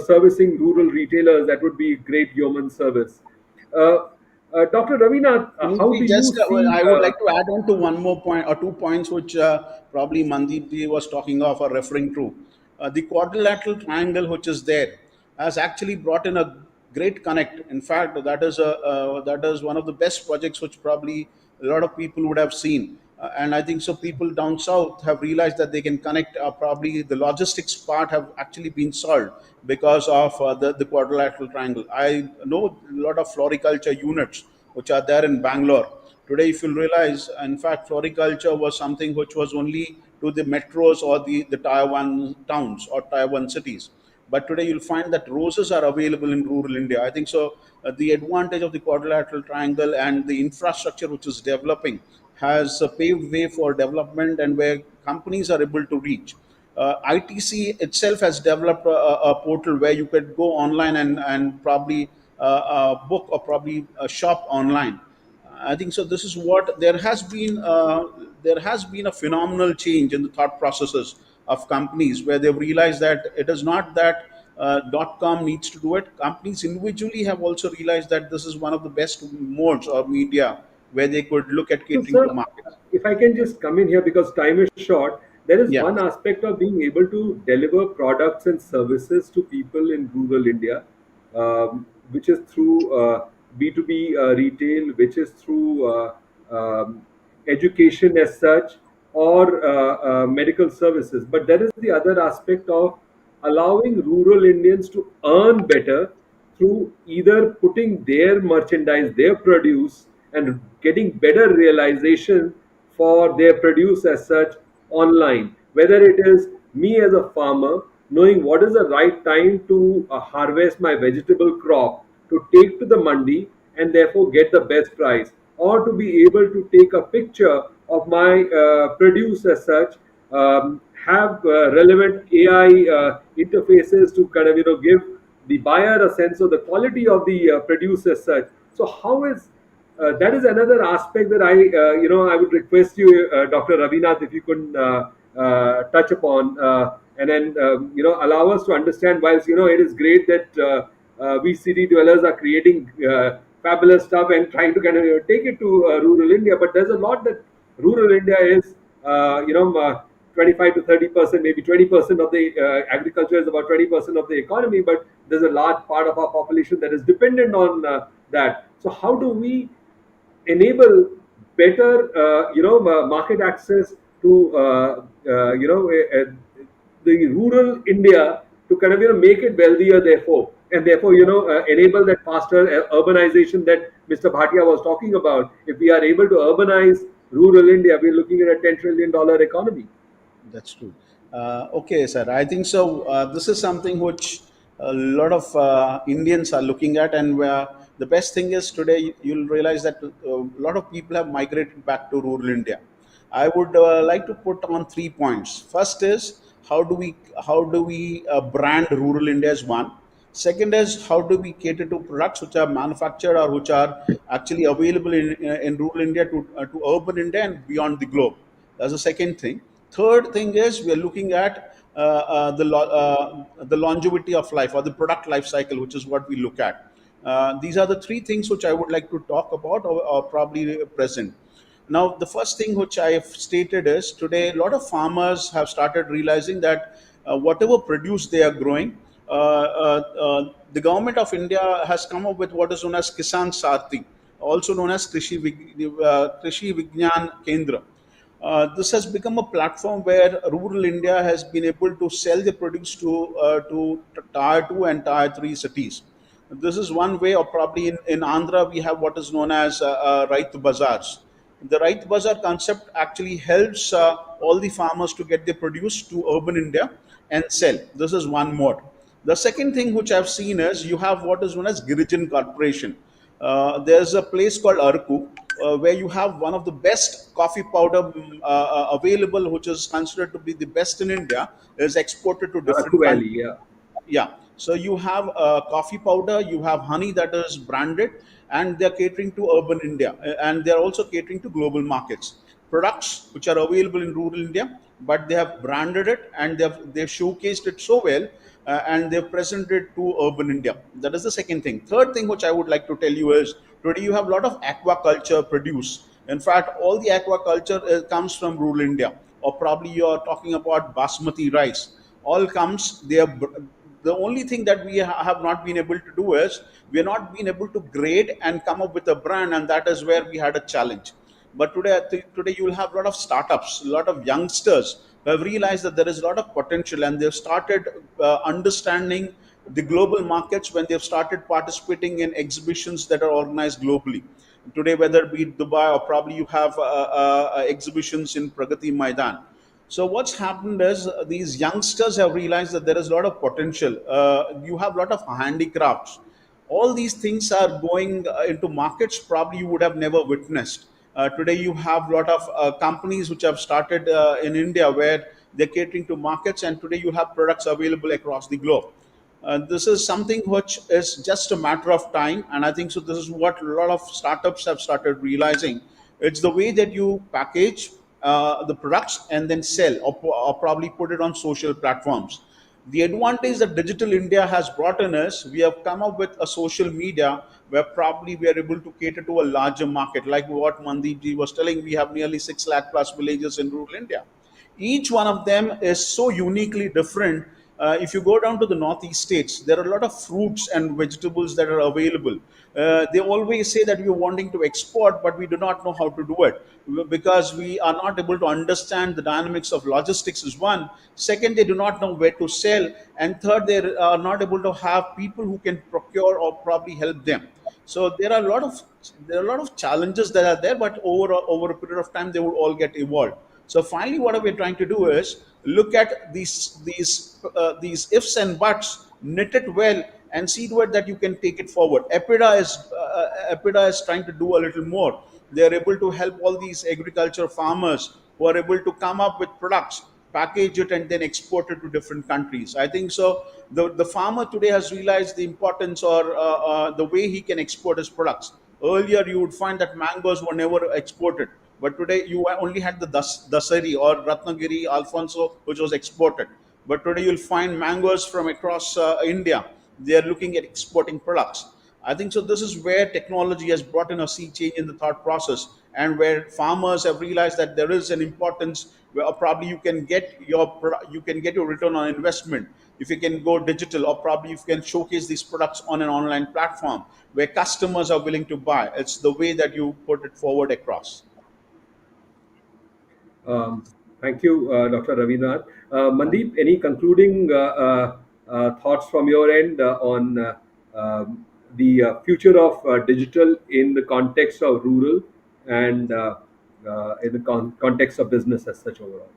servicing rural retailers, that would be great human service. uh, Dr. Ravinath, Puneet, how we do you just, see? I would like to add on to one more point or 2 points which probably Mandeep ji was talking of or referring to. The quadrilateral triangle which is there has actually brought in a great connect. In fact, that is one of the best projects which probably a lot of people would have seen. And I think so. People down south have realized that they can connect. Probably the logistics part have actually been solved because of the quadrilateral triangle. I know a lot of floriculture units which are there in Bangalore. Today, if you realize, in fact, floriculture was something which was only to the metros or the Tier 1 towns or Tier 1 cities. But today, you'll find that roses are available in rural India. I think so. The advantage of the quadrilateral triangle and the infrastructure which is developing has paved way for development and where companies are able to reach. ITC itself has developed a portal where you could go online and probably book or probably shop online. I think so. This is what there has been. There has been a phenomenal change in the thought processes of companies where they've realized that it is not that .com needs to do it. Companies individually have also realized that this is one of the best modes or media where they could look at So, catering to sir, markets. if I can just come in here because time is short, there is Yeah. one aspect of being able to deliver products and services to people in rural India, which is through B2B retail, which is through education as such, or medical services. But there is the other aspect of allowing rural Indians to earn better through either putting their merchandise, their produce, and getting better realization for their produce as such online. Whether it is me as a farmer knowing what is the right time to harvest my vegetable crop to take to the mandi and therefore get the best price, or to be able to take a picture of my produce as such, have relevant AI interfaces to kind of give the buyer a sense of the quality of the produce as such. So how is that is another aspect that I would request you, Dr. Ravinath, if you could touch upon, and then allow us to understand. Whilst it is great that we city dwellers are creating fabulous stuff and trying to kind of take it to rural India, but there's a lot that rural India is, 25 to 30%, maybe 20% of the agriculture is about 20% of the economy, but there's a large part of our population that is dependent on that. So how do we enable better, market access to, the rural India to kind of make it wealthier, therefore, and therefore enable that faster urbanization that Mr. Bhatia was talking about. If we are able to urbanize rural India, we're looking at a $10 trillion economy. That's true. Okay, sir. I think so. This is something which a lot of Indians are looking at, and the best thing is today you'll realize that a lot of people have migrated back to rural India. I would like to put on 3 points. First is how do we brand rural India as one. Second is how do we cater to products which are manufactured or which are actually available in rural India to urban India and beyond the globe. That's the second thing. Third thing is we are looking at the longevity of life or the product life cycle, which is what we look at. These are the three things which I would like to talk about or probably present. Now, the first thing which I have stated is today a lot of farmers have started realizing that whatever produce they are growing, the government of India has come up with what is known as Kisan Sati, also known as Krishi Vigyan Kendra. This has become a platform where rural India has been able to sell the produce to tier 2 and tier 3 cities. This is one way, or probably in Andhra, we have what is known as Right Bazaars. The Right Bazaar concept actually helps all the farmers to get their produce to urban India and sell. This is one mode. The second thing which I've seen is you have what is known as Girijan Corporation. There's a place called Arku where you have one of the best coffee powder available, which is considered to be the best in India, is exported to Araku different Valley, countries. yeah. Yeah. So you have coffee powder, you have honey that is branded, and they're catering to urban India, and they're also catering to global markets. Products which are available in rural India, but they have branded it and they've showcased it so well, and they've presented it to urban India. That is the second thing. Third thing which I would like to tell you is today you have a lot of aquaculture produce. In fact, all the aquaculture comes from rural India, or probably you are talking about basmati rice. All comes they are the only thing that we have not been able to do is we have not been able to grade and come up with a brand, and that is where we had a challenge. But today, today you will have a lot of startups, a lot of youngsters who have realized that there is a lot of potential, and they've started understanding the global markets when they've started participating in exhibitions that are organized globally. Today, whether it be Dubai or probably you have exhibitions in Pragati Maidan. So what's happened is these youngsters have realized that there is a lot of potential. You have a lot of handicrafts. All these things are going into markets probably you would have never witnessed. Today you have a lot of companies which have started in India where they're catering to markets, and today you have products available across the globe. This is something which is just a matter of time, and I think so. This is what a lot of startups have started realizing. It's the way that you package the products and then sell, or probably put it on social platforms. The advantage that digital India has brought in is we have come up with a social media where probably we are able to cater to a larger market. Like what Mandeep ji was telling, we have nearly 6 lakh plus villages in rural India. Each one of them is so uniquely different. If you go down to the northeast states, there are a lot of fruits and vegetables that are available. They always say that we are wanting to export, but we do not know how to do it because we are not able to understand the dynamics of logistics. Is one. Second, they do not know where to sell, and third, they are not able to have people who can procure or probably help them. So there are a lot of challenges that are there, but over a period of time, they will all get evolved. So finally, what we're trying to do is look at these ifs and buts, knit it well, and see to it that you can take it forward. EPIDA is trying to do a little more. They are able to help all these agriculture farmers who are able to come up with products, package it, and then export it to different countries. I think so. The farmer today has realized the importance or the way he can export his products. Earlier, you would find that mangoes were never exported, but today you only had the Dasari or Ratnagiri Alfonso, which was exported. But today you'll find mangoes from across India. They are looking at exporting products. I think so. This is where technology has brought in a sea change in the thought process, and where farmers have realized that there is an importance where probably you can get your return on investment if you can go digital, or probably you can showcase these products on an online platform where customers are willing to buy. It's the way that you put it forward across. Um, Thank you, Dr. Ravinath. Mandeep, any concluding thoughts from your end on the future of digital in the context of rural and in the context of business as such overall?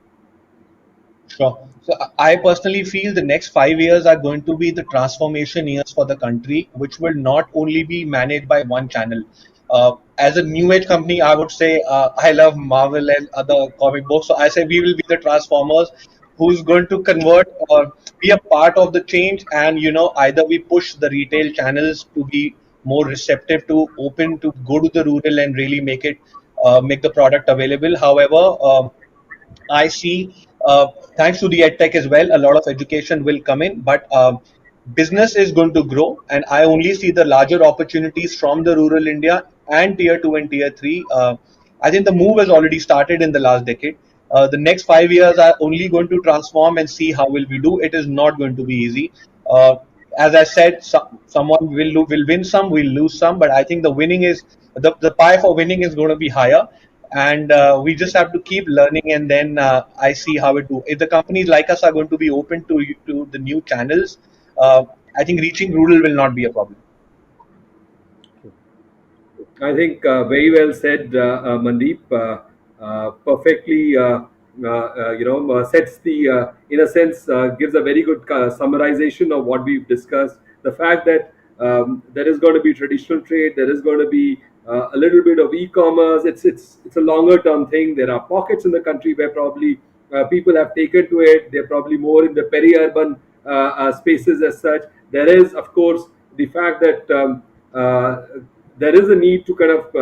Sure. So I personally feel the next 5 years are going to be the transformation years for the country, which will not only be managed by one channel. As a new age company, I would say I love Marvel and other comic books. So I say we will be the transformers who's going to convert or be a part of the change. And, either we push the retail channels to be more receptive to open to go to the rural and really make the product available. However, I see, thanks to the edtech as well, a lot of education will come in, but business is going to grow, and I only see the larger opportunities from the rural India and tier two and tier three. I think the move has already started in the last decade. The next 5 years are only going to transform and see how will we do. It is not going to be easy. Uh, as I said, someone will win some, will lose some, but I think the pie for winning is going to be higher, and we just have to keep learning, and then I see how it do. If the companies like us are going to be open to the new channels, uh, I think reaching rural will not be a problem. I think very well said, Mandeep. Perfectly, sets the, in a sense, gives a very good summarization of what we've discussed. The fact that there is going to be traditional trade, there is going to be a little bit of e-commerce. It's a longer term thing. There are pockets in the country where probably people have taken to it. They're probably more in the peri-urban spaces as such. There is, of course, the fact that there is a need to kind of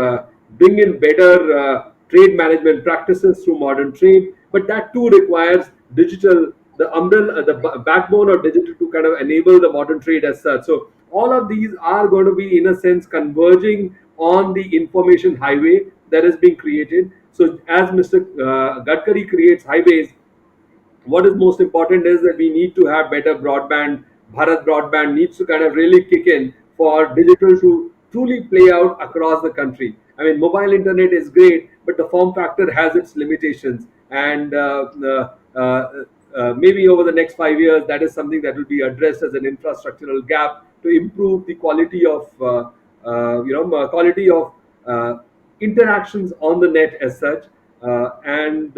bring in better trade management practices through modern trade, but that too requires digital, the umbrella, backbone of digital to kind of enable the modern trade as such. So all of these are going to be, in a sense, converging on the information highway that is being created. So as Mr. Gadkari creates highways, what is most important is that we need to have better broadband. Bharat broadband needs to kind of really kick in for digital to truly play out across the country. I mean, mobile internet is great, but the form factor has its limitations. And maybe over the next 5 years, that is something that will be addressed as an infrastructural gap to improve the quality of, quality of interactions on the net as such, and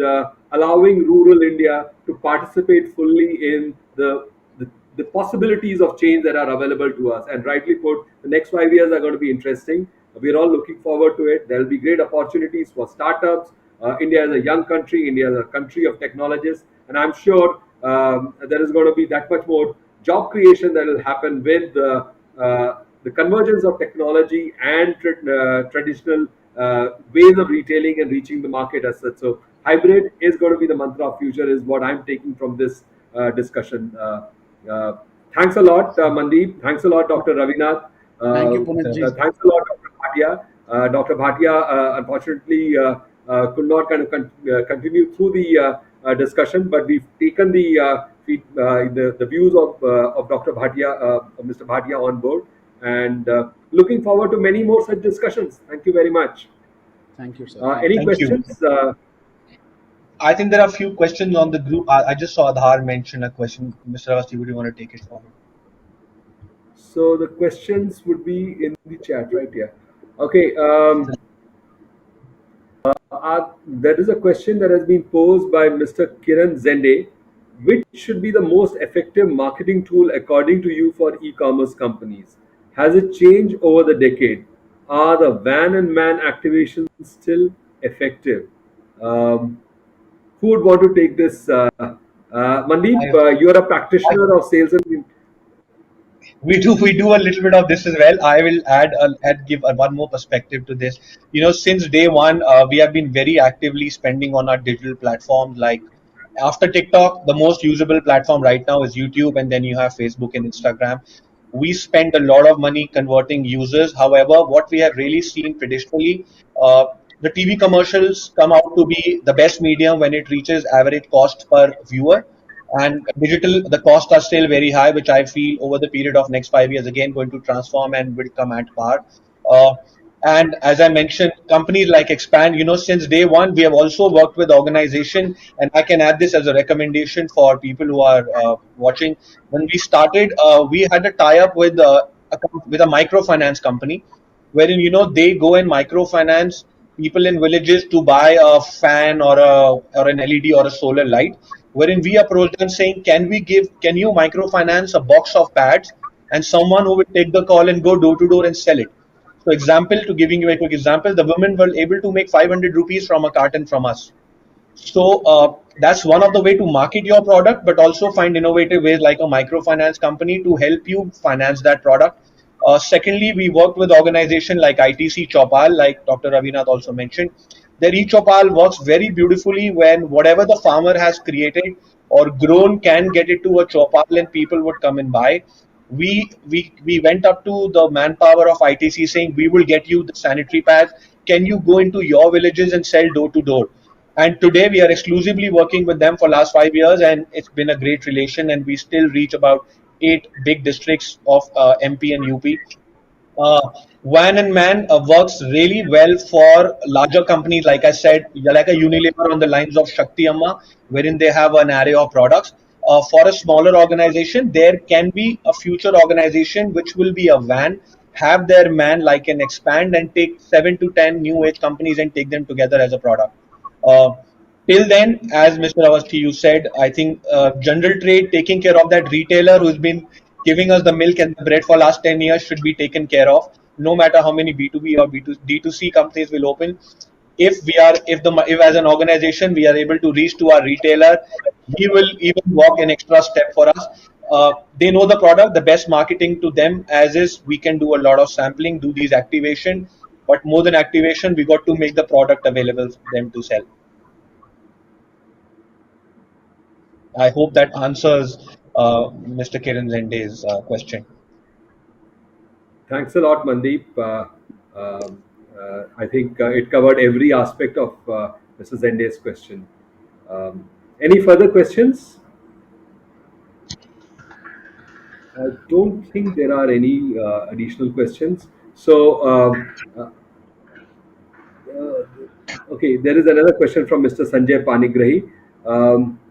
allowing rural India to participate fully in the possibilities of change that are available to us. And rightly put, the next 5 years are going to be interesting. We're all looking forward to it. There will be great opportunities for startups. India is a young country. India is a country of technologists, and I'm sure there is going to be that much more job creation that will happen with the convergence of technology and traditional ways of retailing and reaching the market as such. So hybrid is going to be the mantra of future, is what I'm taking from this discussion. Uh, Thanks a lot, Mandeep. Thanks a lot, Dr. Ravinath. Thank you, Uh, Puneet ji. Thanks a lot, Dr. Bhatia. Dr. Bhatia, unfortunately, could not kind of continue through the discussion, but we've taken the views of Dr. Bhatia, of Mr. Bhatia on board, and looking forward to many more such discussions. Thank you very much. Thank you, sir. Thank Any you. Thank you. questions? I think there are a few questions on the group. I just saw Adhar mention a question. Mr. Avasthi, would you want to take it forward? So the questions would be in the chat, right? Yeah. Okay. There is a question that has been posed by Mr. Kiran Zende. Which should be the most effective marketing tool according to you for e-commerce companies? Has it changed over the decade? Are the van and man activations still effective? Um, who would want to take this? Mandeep, I, you're a practitioner of sales and we do a little bit of this as well. I will add give one more perspective to this. Since day one, we have been very actively spending on our digital platforms. Like after TikTok, the most usable platform right now is YouTube, and then you have Facebook and Instagram. We spend a lot of money converting users. However, what we have really seen traditionally, uh, the TV commercials come out to be the best medium when it reaches average cost per viewer, and digital, the costs are still very high, which I feel over the period of next 5 years again going to transform and will come at par. uh, and as I mentioned, companies like Expand, since day one we have also worked with organization, and I can add this as a recommendation for people who are watching. When we started, we had a tie up with with a microfinance company, wherein they go and microfinance people in villages to buy a fan or an LED or a solar light, wherein we approached them saying, can you microfinance a box of pads, and someone who will take the call and go door to door and sell it. So example, to giving you a quick example, the women were able to make 500 rupees from a carton from us. So that's one of the way to market your product, but also find innovative ways like a microfinance company to help you finance that product. Secondly, we worked with organization like ITC Chopal, like Dr. Ravinath also mentioned. Their e-Chopal works very beautifully when whatever the farmer has created or grown can get it to a Chopal and people would come and buy. We went up to the manpower of ITC saying we will get you the sanitary pads. Can you go into your villages and sell door to door? And today we are exclusively working with them for last 5 years, and it's been a great relation. And we still reach about 8 big districts of MP and UP. uh, Van and Man works really well for larger companies, like I said, like a Unilever on the lines of Shakti Amma, wherein they have an array of products. For a smaller organization, there can be a future organization which will be a van, have their man like an Expand, and take 7 to 10 new age companies and take them together as a product. Uh, Till then, as Mr. Avasthi, you said, I think general trade taking care of that retailer who's been giving us the milk and the bread for last 10 years should be taken care of. No matter how many B2B or B2, D2C companies will open, if as an organization we are able to reach to our retailer, he will even walk an extra step for us. They know the product, the best marketing to them as is we can do a lot of sampling, do these activation, but more than activation, we got to make the product available for them to sell. I hope that answers Mr. Kiran Zende's question. Thanks a lot, Mandeep. I think it covered every aspect of Mr. Zende's question. Any further questions? I don't think there are any additional questions. So, okay, there is another question from Mr. Sanjay Panigrahi.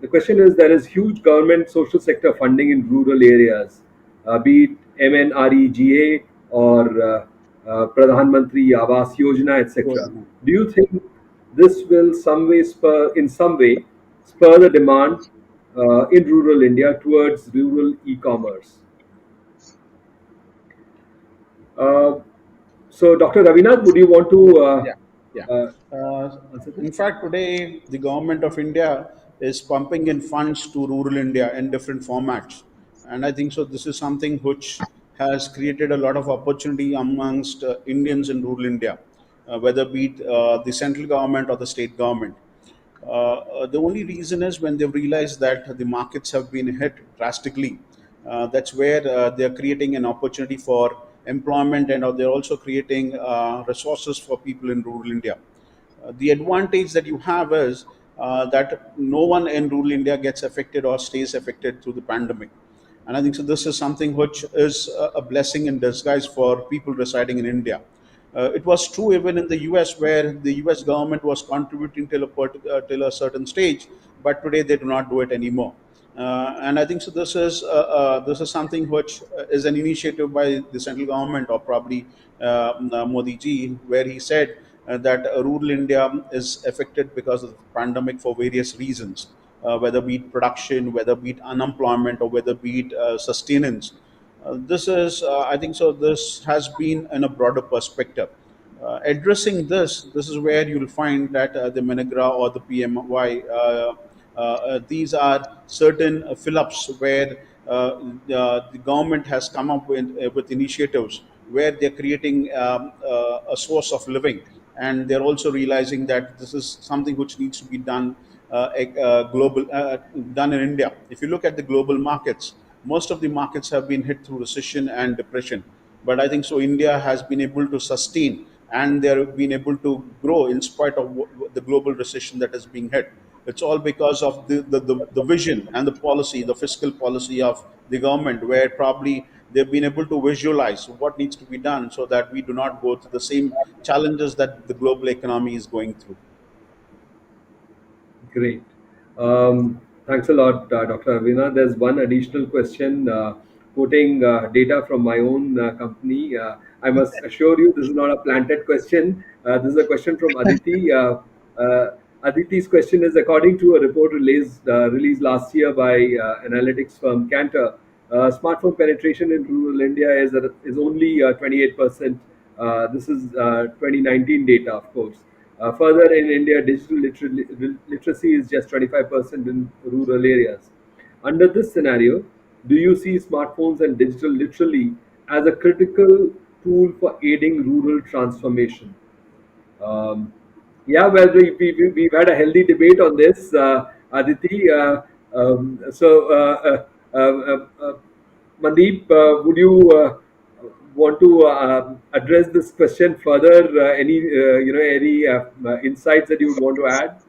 The question is, there is huge government social sector funding in rural areas, be it MNREGA or Pradhan Mantri Avas Yojana, etc. Good. Do you think this will in some way spur the demand in rural India towards rural e-commerce? Uh, so, Dr. Ravinath, would you want to Yeah, yeah. uh, Uh, answer in this? fact, today the government of India is pumping in funds to rural India in different formats, and I think so. This is something which has created a lot of opportunity amongst Indians in rural India, whether be it the central government or the state government. The only reason is when they've realized that the markets have been hit drastically. That's where they're creating an opportunity for employment, and they're also creating resources for people in rural India. The advantage that you have is that no one in rural India gets affected or stays affected through the pandemic. And I think so. This is something which is a blessing in disguise for people residing in India. It was true even in the US, where the US government was contributing till a certain stage, but today they do not do it anymore. And I think so. This is something which is an initiative by the central government, or probably Modi ji, where he said that rural India is affected because of the pandemic for various reasons, whether be it production, whether be it unemployment, or whether be it sustenance. I think so. This has been in a broader perspective. Addressing this is where you'll find that the Menagra or the PMY, these are certain fill-ups where the government has come up with initiatives where they're creating a source of living, and they're also realizing that this is something which needs to be done in India. If you look at the global markets, most of the markets have been hit through recession and depression, but I think so India has been able to sustain, and they've been able to grow in spite of the global recession that is being hit. It's all because of the vision and the policy, the fiscal policy of the government, where probably they've been able to visualize what needs to be done so that we do not go through the same challenges that the global economy is going through. Great. Thanks a lot, Dr. Ravina. There's one additional question, quoting data from my own company. I must assure you, this is not a planted question. This is a question from Aditi. Aditi's question is: according to a report released last year by analytics firm Kantar, smartphone penetration in rural India is only 28%. This is 2019 data, of course. Further, in India, literacy is just 25% in rural areas. Under this scenario, do you see smartphones and digital literacy as a critical tool for aiding rural transformation? Um, yeah, well, we've had a healthy debate on this, Aditi. Mandeep, would you want to address this question further? Any insights that you would want to add?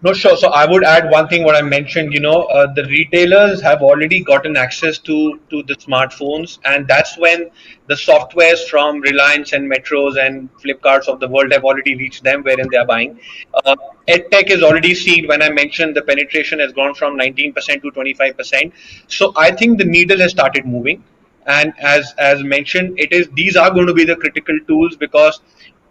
No, sure. So I would add one thing what I mentioned. The retailers have already gotten access to the smartphones, and that's when the softwares from Reliance and Metros and Flipkarts of the world have already reached them, wherein they are buying. Uh, EdTech is already seen. When I mentioned the penetration has gone from 19% to 25%. So I think the needle has started moving, and as mentioned, it is these are going to be the critical tools, because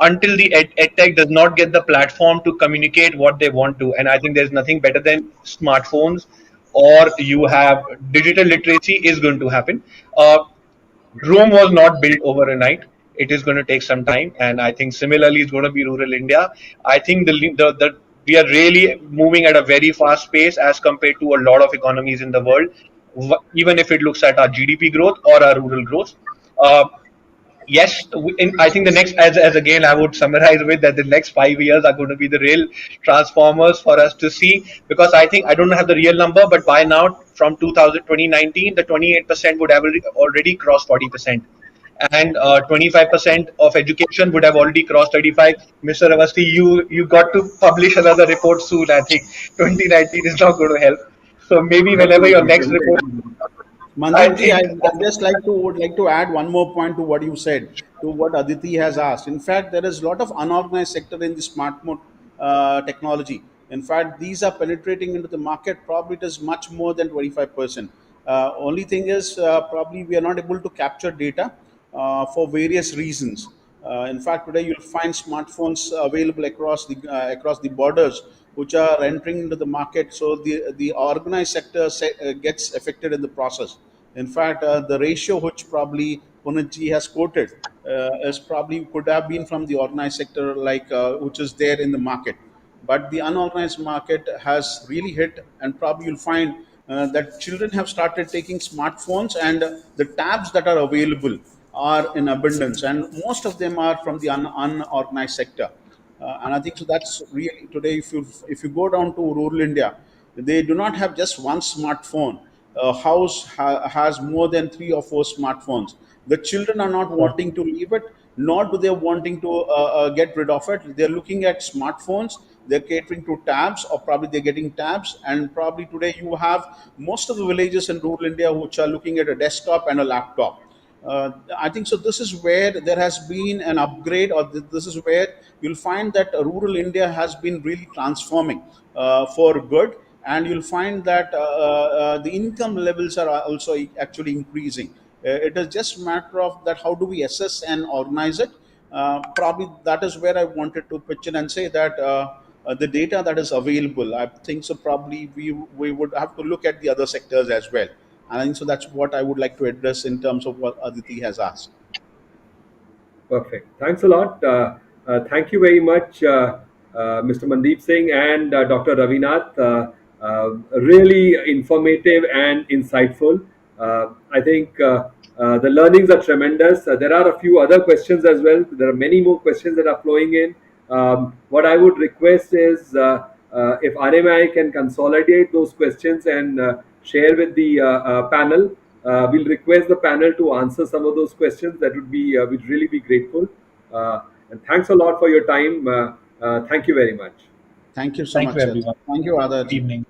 until the edtech does not get the platform to communicate what they want to, and I think there's nothing better than smartphones, or you have digital literacy is going to happen. Rome was not built overnight. It is going to take some time, and I think similarly it's going to be rural India. I think the we are really moving at a very fast pace as compared to a lot of economies in the world, even if it looks at our GDP growth or our rural growth. Uh, Yes, I think the next, as again, I would summarize with that the next 5 years are going to be the real transformers for us to see, because I think I don't have the real number, but by now from 2019, the 28% would have already crossed 40%, and 25% of education would have already crossed 35. Mr. Avasthi, you got to publish another report soon. I think 2019 is not going to help. So maybe whenever your Definitely, next report, definitely. I Mandeep ji, think. I'd just would like to add one more point to what you said, to what Aditi has asked. In fact, there is a lot of unorganized sector in the smartphone technology. In fact, these are penetrating into the market. Probably it is much more than 25%. Only thing is, probably we are not able to capture data for various reasons. In fact, today you'll find smartphones available across the borders, which are entering into the market. So the organized sector gets affected in the process. In fact, the ratio which probably Puneet ji has quoted is probably could have been from the organized sector, which is there in the market. But the unorganized market has really hit, and probably you'll find that children have started taking smartphones, and the tabs that are available are in abundance, and most of them are from the unorganized sector. And I think so. That's really today. If you go down to rural India, they do not have just one smartphone. has more than 3 or 4 smartphones. The children are not Sure. wanting to leave it, nor do they wanting to get rid of it. They're looking at smartphones. They're catering to tabs, or probably they're getting tabs. And probably today you have most of the villages in rural India which are looking at a desktop and a laptop. I think so. This is where there has been an upgrade, or this is where you'll find that rural India has been really transforming for good, and you'll find that the income levels are also actually increasing. It is just a matter of that how do we assess and organize it. Probably that is where I wanted to pitch in and say that. The data that is available, I think so. Probably we would have to look at the other sectors as well. And I think so that's what I would like to address in terms of what Aditi has asked. Perfect. Thanks a lot. Thank you very much, Mr. Mandeep Singh and Dr. Ravinath. Really informative and insightful. I think the learnings are tremendous. There are a few other questions as well. There are many more questions that are flowing in. What I would request is if RMI can consolidate those questions and share with the panel. We'll request the panel to answer some of those questions. That would be we'd really be grateful. And thanks a lot for your time. Thank you very much. Thank you so Thank you, much, sir. everyone. Thank you, Good Aditi. evening.